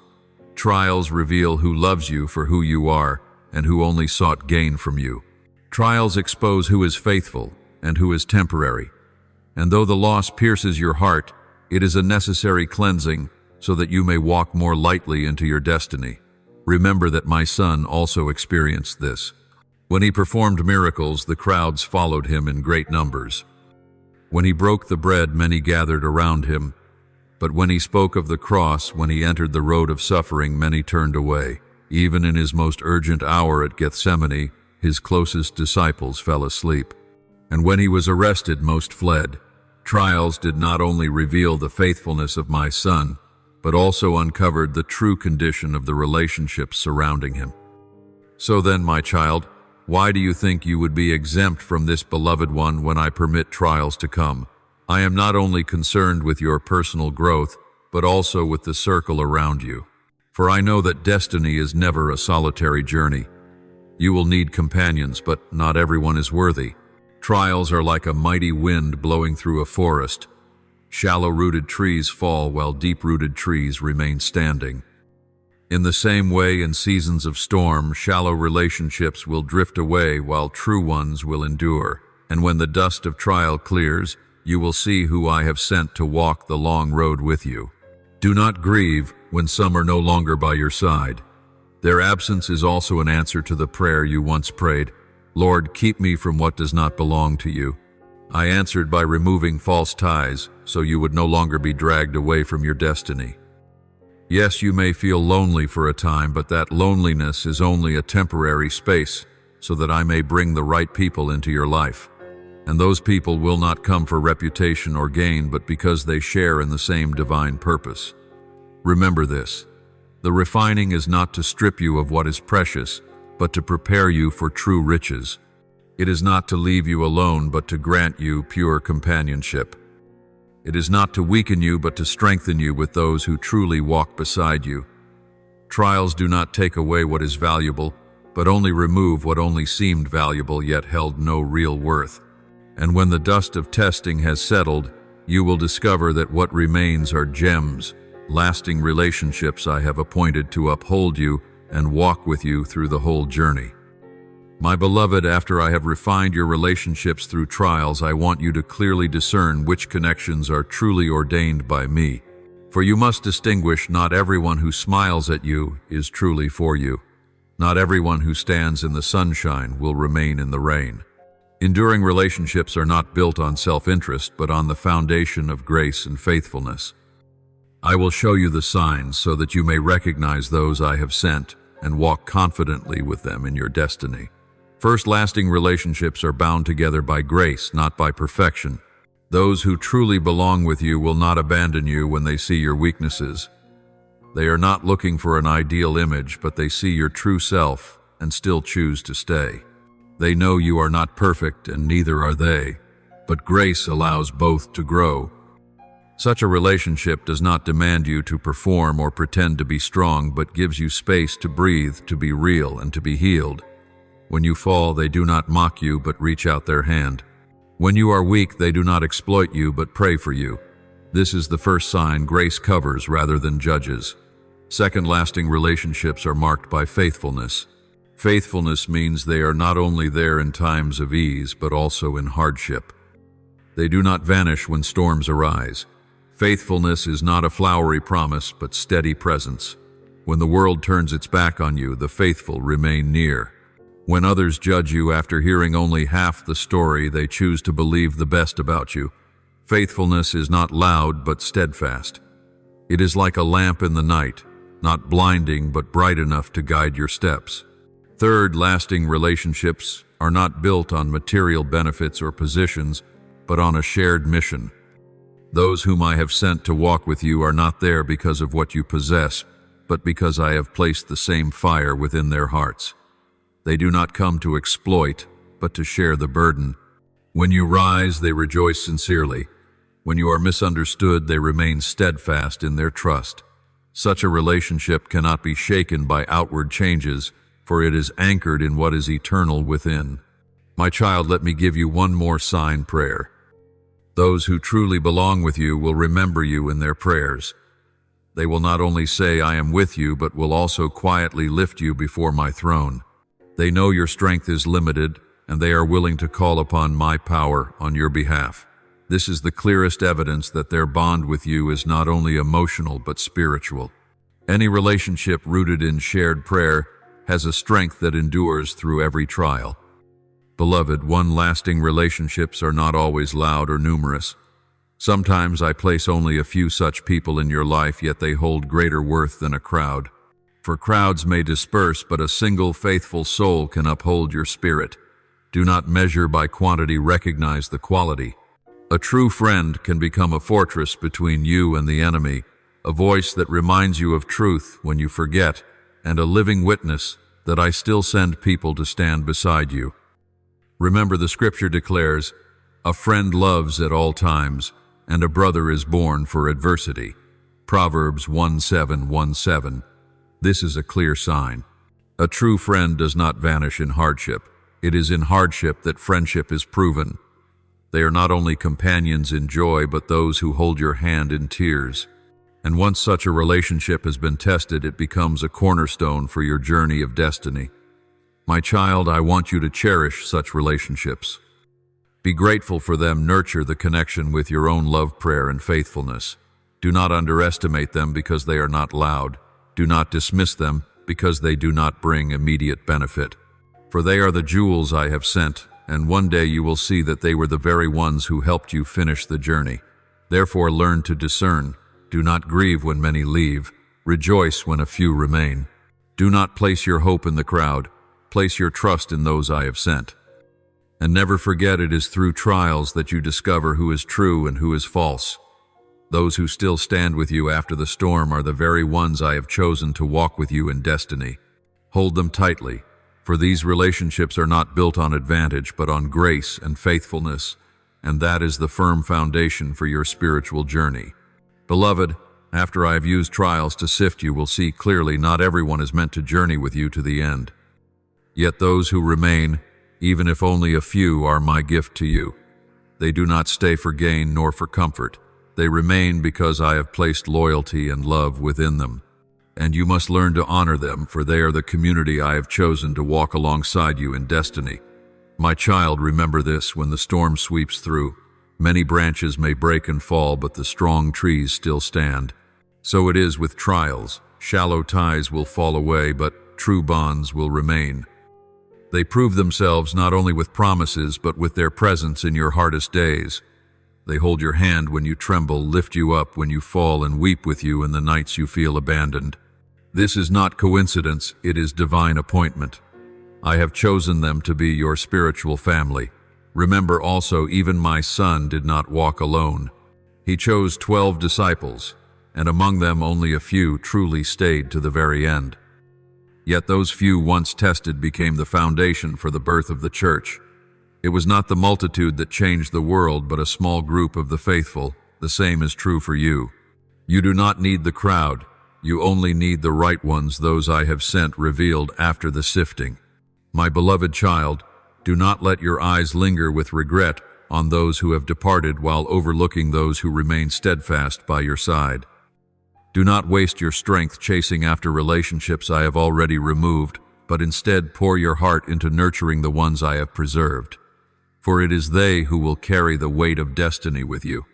Trials reveal who loves you for who you are and who only sought gain from you. Trials expose who is faithful and who is temporary. And though the loss pierces your heart, it is a necessary cleansing so that you may walk more lightly into your destiny. Remember that my son also experienced this. When he performed miracles, the crowds followed him in great numbers. When he broke the bread, many gathered around him. But when he spoke of the cross, when he entered the road of suffering, many turned away. Even in his most urgent hour at Gethsemane, his closest disciples fell asleep. And when he was arrested, most fled. Trials did not only reveal the faithfulness of my son, but also uncovered the true condition of the relationships surrounding him. So then, my child, why do you think you would be exempt from this beloved one when I permit trials to come? I am not only concerned with your personal growth, but also with the circle around you. For I know that destiny is never a solitary journey. You will need companions, but not everyone is worthy. Trials are like a mighty wind blowing through a forest. Shallow-rooted trees fall while deep-rooted trees remain standing. In the same way, in seasons of storm, shallow relationships will drift away while true ones will endure. And when the dust of trial clears, you will see who I have sent to walk the long road with you. Do not grieve when some are no longer by your side. Their absence is also an answer to the prayer you once prayed, Lord, keep me from what does not belong to you. I answered by removing false ties, so you would no longer be dragged away from your destiny. Yes, you may feel lonely for a time, but that loneliness is only a temporary space, so that I may bring the right people into your life. And those people will not come for reputation or gain, but because they share in the same divine purpose. Remember this: the refining is not to strip you of what is precious, but to prepare you for true riches. It is not to leave you alone, but to grant you pure companionship. It is not to weaken you, but to strengthen you with those who truly walk beside you. Trials do not take away what is valuable, but only remove what only seemed valuable yet held no real worth. And when the dust of testing has settled, you will discover that what remains are gems, lasting relationships I have appointed to uphold you and walk with you through the whole journey. My beloved, after I have refined your relationships through trials, I want you to clearly discern which connections are truly ordained by me. For you must distinguish: not everyone who smiles at you is truly for you. Not everyone who stands in the sunshine will remain in the rain. Enduring relationships are not built on self-interest, but on the foundation of grace and faithfulness. I will show you the signs so that you may recognize those I have sent and walk confidently with them in your destiny. First, lasting relationships are bound together by grace, not by perfection. Those who truly belong with you will not abandon you when they see your weaknesses. They are not looking for an ideal image, but they see your true self and still choose to stay. They know you are not perfect, and neither are they, but grace allows both to grow. Such a relationship does not demand you to perform or pretend to be strong, but gives you space to breathe, to be real, and to be healed. When you fall, they do not mock you, but reach out their hand. When you are weak, they do not exploit you, but pray for you. This is the first sign: grace covers rather than judges. Second, lasting relationships are marked by faithfulness. Faithfulness means they are not only there in times of ease, but also in hardship. They do not vanish when storms arise. Faithfulness is not a flowery promise, but steady presence. When the world turns its back on you, the faithful remain near. When others judge you after hearing only half the story, they choose to believe the best about you. Faithfulness is not loud, but steadfast. It is like a lamp in the night, not blinding, but bright enough to guide your steps. Third, lasting relationships are not built on material benefits or positions, but on a shared mission. Those whom I have sent to walk with you are not there because of what you possess, but because I have placed the same fire within their hearts. They do not come to exploit, but to share the burden. When you rise, they rejoice sincerely. When you are misunderstood, they remain steadfast in their trust. Such a relationship cannot be shaken by outward changes, for it is anchored in what is eternal within. My child, let me give you one more sign prayer. Those who truly belong with you will remember you in their prayers. They will not only say, "I am with you," but will also quietly lift you before my throne. They know your strength is limited, and they are willing to call upon my power on your behalf. This is the clearest evidence that their bond with you is not only emotional but spiritual. Any relationship rooted in shared prayer has a strength that endures through every trial. Beloved, lasting relationships are not always loud or numerous. Sometimes I place only a few such people in your life, yet they hold greater worth than a crowd. For crowds may disperse, but a single faithful soul can uphold your spirit. Do not measure by quantity, recognize the quality. A true friend can become a fortress between you and the enemy, a voice that reminds you of truth when you forget, and a living witness that I still send people to stand beside you. Remember, the scripture declares, "A friend loves at all times, and a brother is born for adversity." Proverbs 1:7. This is a clear sign. A true friend does not vanish in hardship. It is in hardship that friendship is proven. They are not only companions in joy, but those who hold your hand in tears. And once such a relationship has been tested, it becomes a cornerstone for your journey of destiny. My child, I want you to cherish such relationships. Be grateful for them. Nurture the connection with your own love, prayer, and faithfulness. Do not underestimate them because they are not loud. Do not dismiss them because they do not bring immediate benefit. For they are the jewels I have sent, and one day you will see that they were the very ones who helped you finish the journey. Therefore learn to discern. Do not grieve when many leave. Rejoice when a few remain. Do not place your hope in the crowd. Place your trust in those I have sent. And never forget, it is through trials that you discover who is true and who is false. Those who still stand with you after the storm are the very ones I have chosen to walk with you in destiny. Hold them tightly, for these relationships are not built on advantage but on grace and faithfulness, and that is the firm foundation for your spiritual journey. Beloved, after I have used trials to sift you, will see clearly not everyone is meant to journey with you to the end. Yet those who remain, even if only a few, are my gift to you. They do not stay for gain nor for comfort. They remain because I have placed loyalty and love within them. And you must learn to honor them, for they are the community I have chosen to walk alongside you in destiny. My child, remember this: when the storm sweeps through, many branches may break and fall, but the strong trees still stand. So it is with trials. Shallow ties will fall away, but true bonds will remain. They prove themselves not only with promises, but with their presence in your hardest days. They hold your hand when you tremble, lift you up when you fall, and weep with you in the nights you feel abandoned. This is not coincidence, it is divine appointment. I have chosen them to be your spiritual family. Remember also, even my son did not walk alone. He chose 12 disciples, and among them only a few truly stayed to the very end. Yet those few, once tested, became the foundation for the birth of the church. It was not the multitude that changed the world, but a small group of the faithful. The same is true for you. You do not need the crowd. You only need the right ones, those I have sent, revealed after the sifting. My beloved child, do not let your eyes linger with regret on those who have departed while overlooking those who remain steadfast by your side. Do not waste your strength chasing after relationships I have already removed, but instead pour your heart into nurturing the ones I have preserved. For it is they who will carry the weight of destiny with you.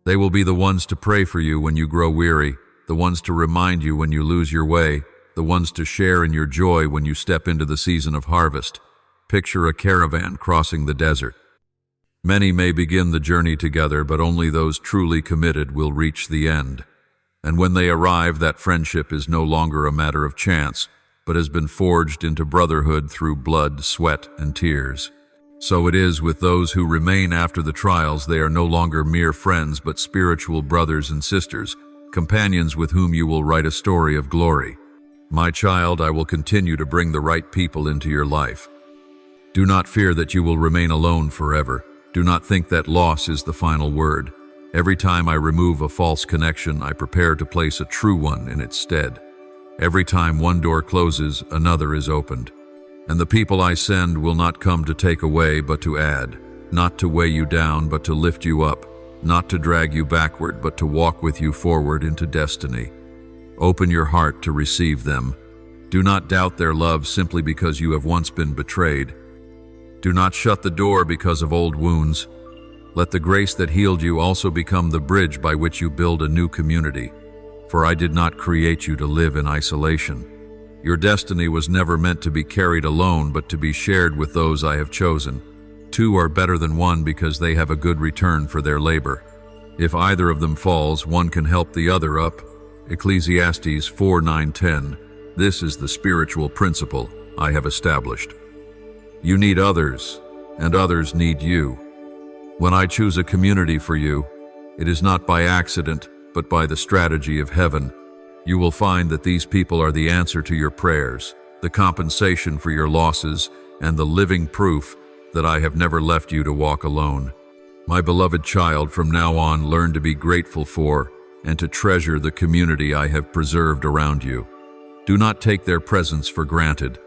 They will be the ones to pray for you when you grow weary, the ones to remind you when you lose your way, the ones to share in your joy when you step into the season of harvest. Picture a caravan crossing the desert. Many may begin the journey together, but only those truly committed will reach the end. And when they arrive, that friendship is no longer a matter of chance, but has been forged into brotherhood through blood, sweat, and tears. So it is with those who remain after the trials. They are no longer mere friends, but spiritual brothers and sisters, companions with whom you will write a story of glory. My child, I will continue to bring the right people into your life. Do not fear that you will remain alone forever. Do not think that loss is the final word. Every time I remove a false connection, I prepare to place a true one in its stead. Every time one door closes, another is opened. And the people I send will not come to take away, but to add, not to weigh you down, but to lift you up, not to drag you backward, but to walk with you forward into destiny. Open your heart to receive them. Do not doubt their love simply because you have once been betrayed. Do not shut the door because of old wounds. Let the grace that healed you also become the bridge by which you build a new community. For I did not create you to live in isolation. Your destiny was never meant to be carried alone, but to be shared with those I have chosen. Two are better than one because they have a good return for their labor. If either of them falls, one can help the other up. Ecclesiastes 4:9-10. This is the spiritual principle I have established. You need others, and others need you. When I choose a community for you, it is not by accident, but by the strategy of heaven. You will find that these people are the answer to your prayers, the compensation for your losses, and the living proof that I have never left you to walk alone. My beloved child, from now on, learn to be grateful for and to treasure the community I have preserved around you. Do not take their presence for granted.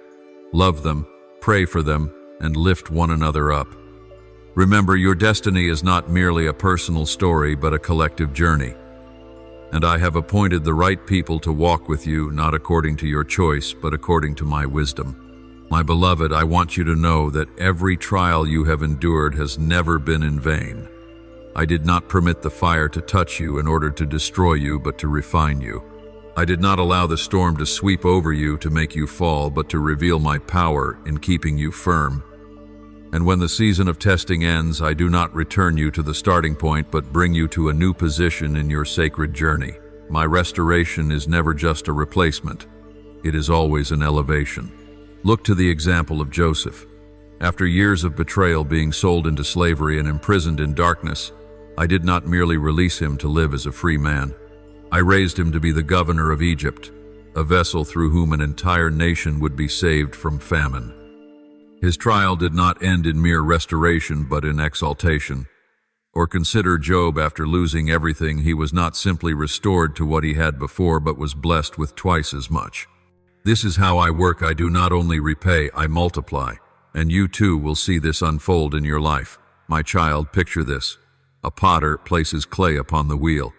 Love them, pray for them, and lift one another up. Remember, your destiny is not merely a personal story, but a collective journey. And I have appointed the right people to walk with you, not according to your choice, but according to my wisdom. My beloved, I want you to know that every trial you have endured has never been in vain. I did not permit the fire to touch you in order to destroy you, but to refine you. I did not allow the storm to sweep over you to make you fall, but to reveal my power in keeping you firm. And when the season of testing ends, I do not return you to the starting point, but bring you to a new position in your sacred journey. My restoration is never just a replacement. It is always an elevation. Look to the example of Joseph. After years of betrayal, being sold into slavery and imprisoned in darkness, I did not merely release him to live as a free man. I raised him to be the governor of Egypt, a vessel through whom an entire nation would be saved from famine. His trial did not end in mere restoration, but in exaltation. Or consider Job. After losing everything, he was not simply restored to what he had before, but was blessed with twice as much. This is how I work. I do not only repay, I multiply. And you too will see this unfold in your life. My child, picture this. A potter places clay upon the wheel.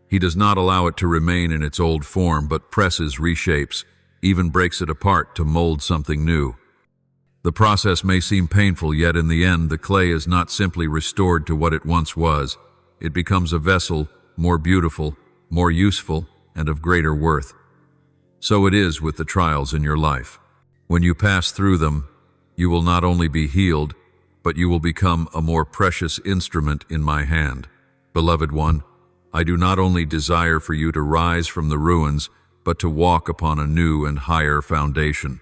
He does not allow it to remain in its old form, but presses, reshapes, even breaks it apart to mold something new. The process may seem painful, yet in the end, the clay is not simply restored to what it once was. It becomes a vessel, more beautiful, more useful, and of greater worth. So it is with the trials in your life. When you pass through them, you will not only be healed, but you will become a more precious instrument in my hand. Beloved one, I do not only desire for you to rise from the ruins, but to walk upon a new and higher foundation.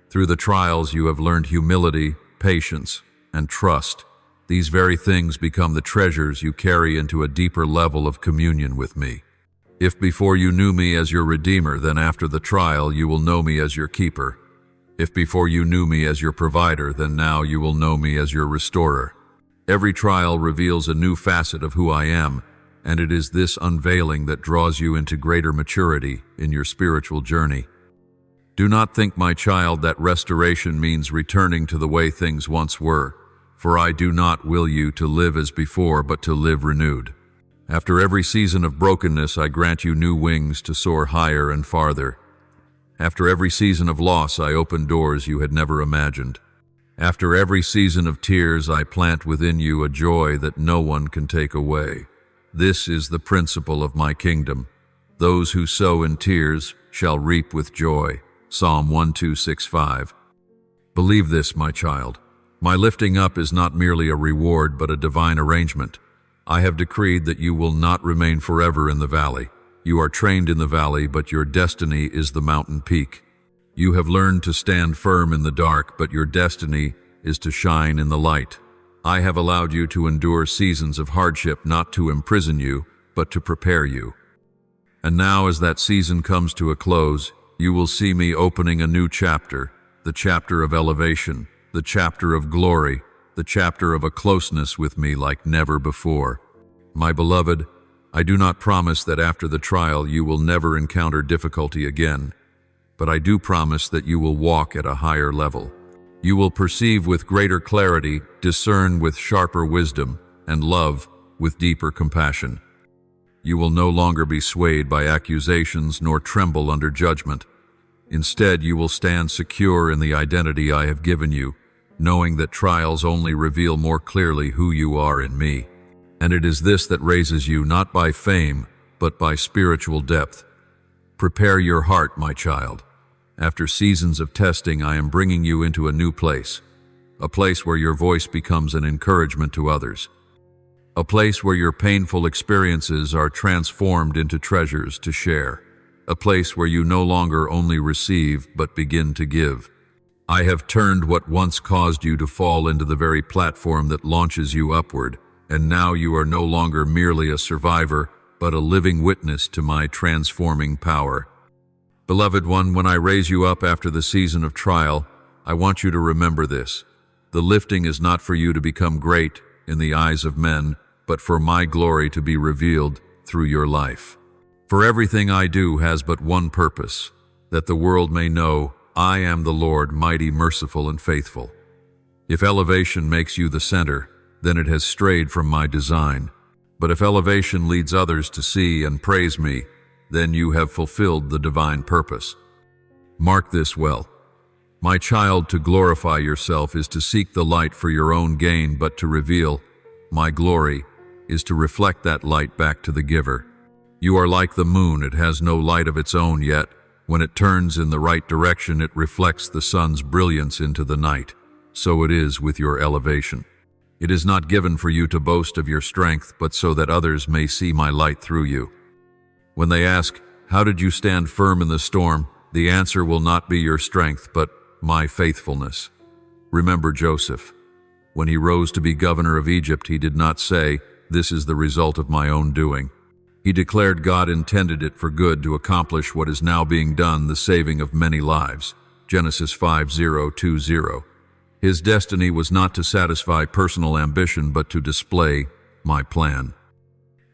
Through the trials you have learned humility, patience, and trust. These very things become the treasures you carry into a deeper level of communion with me. If before you knew me as your Redeemer, then after the trial you will know me as your Keeper. If before you knew me as your Provider, then now you will know me as your Restorer. Every trial reveals a new facet of who I am, and it is this unveiling that draws you into greater maturity in your spiritual journey. Do not think, my child, that restoration means returning to the way things once were, for I do not will you to live as before, but to live renewed. After every season of brokenness, I grant you new wings to soar higher and farther. After every season of loss, I open doors you had never imagined. After every season of tears, I plant within you a joy that no one can take away. This is the principle of my kingdom. Those who sow in tears shall reap with joy. Psalm 1265. Believe this, my child. My lifting up is not merely a reward, but a divine arrangement. I have decreed that you will not remain forever in the valley. You are trained in the valley, but your destiny is the mountain peak. You have learned to stand firm in the dark, but your destiny is to shine in the light. I have allowed you to endure seasons of hardship, not to imprison you, but to prepare you. And now, as that season comes to a close, you will see me opening a new chapter, the chapter of elevation, the chapter of glory, the chapter of a closeness with me like never before. My beloved, I do not promise that after the trial you will never encounter difficulty again, but I do promise that you will walk at a higher level. You will perceive with greater clarity, discern with sharper wisdom, and love with deeper compassion. You will no longer be swayed by accusations nor tremble under judgment. Instead, you will stand secure in the identity I have given you, knowing that trials only reveal more clearly who you are in me. And it is this that raises you not by fame, but by spiritual depth. Prepare your heart, my child. After seasons of testing, I am bringing you into a new place, a place where your voice becomes an encouragement to others, a place where your painful experiences are transformed into treasures to share, a place where you no longer only receive but begin to give. I have turned what once caused you to fall into the very platform that launches you upward, and now you are no longer merely a survivor, but a living witness to my transforming power. Beloved one, when I raise you up after the season of trial, I want you to remember this. The lifting is not for you to become great in the eyes of men, but for my glory to be revealed through your life. For everything I do has but one purpose, that the world may know I am the Lord, mighty, merciful, and faithful. If elevation makes you the center, then it has strayed from my design. But if elevation leads others to see and praise me, then you have fulfilled the divine purpose. Mark this well. My child, to glorify yourself is to seek the light for your own gain, but to reveal my glory is to reflect that light back to the giver. You are like the moon, it has no light of its own, yet when it turns in the right direction, it reflects the sun's brilliance into the night. So it is with your elevation. It is not given for you to boast of your strength, but so that others may see my light through you. When they ask, how did you stand firm in the storm? The answer will not be your strength, but my faithfulness. Remember Joseph. When he rose to be governor of Egypt, he did not say, this is the result of my own doing. He declared God intended it for good to accomplish what is now being done, the saving of many lives. Genesis 5:20. His destiny was not to satisfy personal ambition, but to display my plan.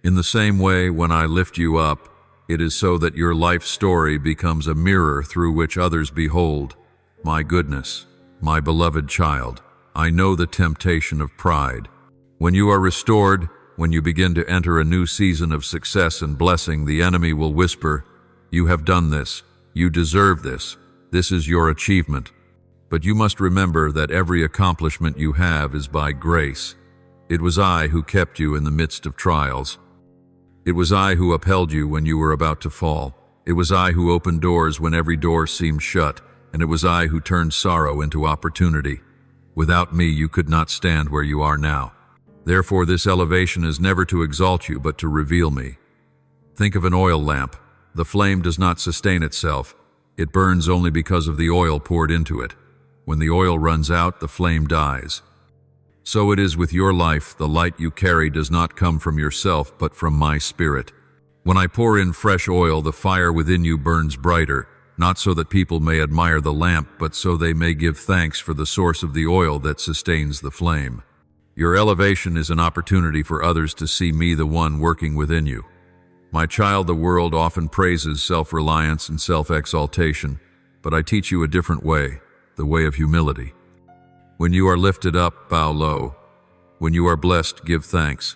In the same way, when I lift you up, it is so that your life story becomes a mirror through which others behold my goodness. My beloved child, I know the temptation of pride. When you are restored, when you begin to enter a new season of success and blessing, the enemy will whisper, you have done this, you deserve this, this is your achievement. But you must remember that every accomplishment you have is by grace. It was I who kept you in the midst of trials. It was I who upheld you when you were about to fall. It was I who opened doors when every door seemed shut, and it was I who turned sorrow into opportunity. Without me, you could not stand where you are now. Therefore, this elevation is never to exalt you, but to reveal me. Think of an oil lamp. The flame does not sustain itself. It burns only because of the oil poured into it. When the oil runs out, the flame dies. So it is with your life. The light you carry does not come from yourself, but from my Spirit. When I pour in fresh oil, the fire within you burns brighter, not so that people may admire the lamp, but so they may give thanks for the source of the oil that sustains the flame. Your elevation is an opportunity for others to see me, the one working within you. My child, the world often praises self-reliance and self-exaltation, but I teach you a different way. The way of humility. When you are lifted up, bow low. When you are blessed, give thanks.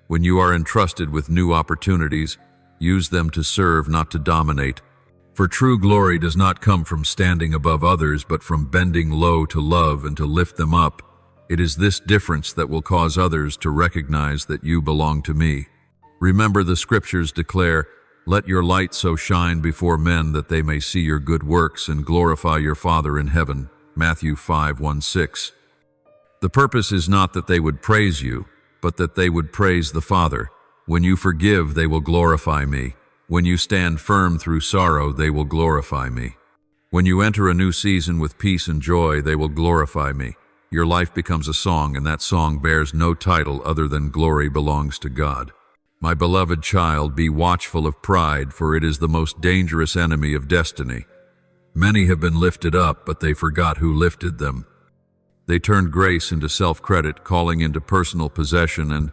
When you are entrusted with new opportunities, use them to serve, not to dominate. For true glory does not come from standing above others, but from bending low to love and to lift them up. It is this difference that will cause others to recognize that you belong to me. Remember, the scriptures declare, let your light so shine before men that they may see your good works and glorify your Father in heaven. Matthew 5:1-6. The purpose is not that they would praise you, but that they would praise the Father. When you forgive, they will glorify me. When you stand firm through sorrow, they will glorify me. When you enter a new season with peace and joy, they will glorify me. Your life becomes a song, and that song bears no title other than glory belongs to God. My beloved child, be watchful of pride, for it is the most dangerous enemy of destiny. Many have been lifted up, but they forgot who lifted them. They turned grace into self-credit, calling into personal possession and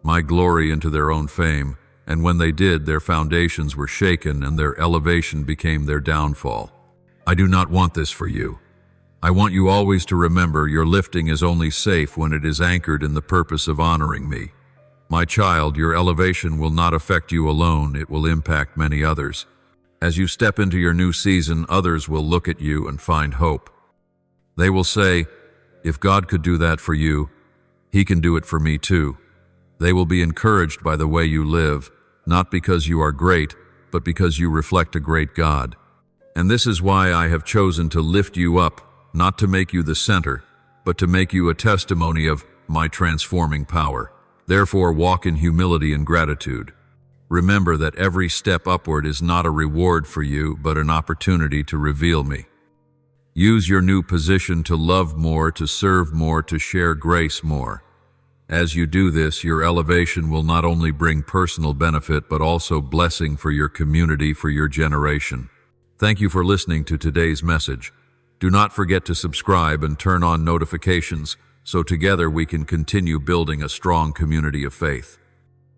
my glory into their own fame. And when they did, their foundations were shaken and their elevation became their downfall. I do not want this for you. I want you always to remember your lifting is only safe when it is anchored in the purpose of honoring me. My child, your elevation will not affect you alone, it will impact many others. As you step into your new season, others will look at you and find hope. They will say, if God could do that for you, He can do it for me too. They will be encouraged by the way you live, not because you are great, but because you reflect a great God. And this is why I have chosen to lift you up, not to make you the center, but to make you a testimony of my transforming power. Therefore, walk in humility and gratitude. Remember that every step upward is not a reward for you, but an opportunity to reveal me. Use your new position to love more, to serve more, to share grace more. As you do this, your elevation will not only bring personal benefit, but also blessing for your community, for your generation. Thank you for listening to today's message. Do not forget to subscribe and turn on notifications so together we can continue building a strong community of faith.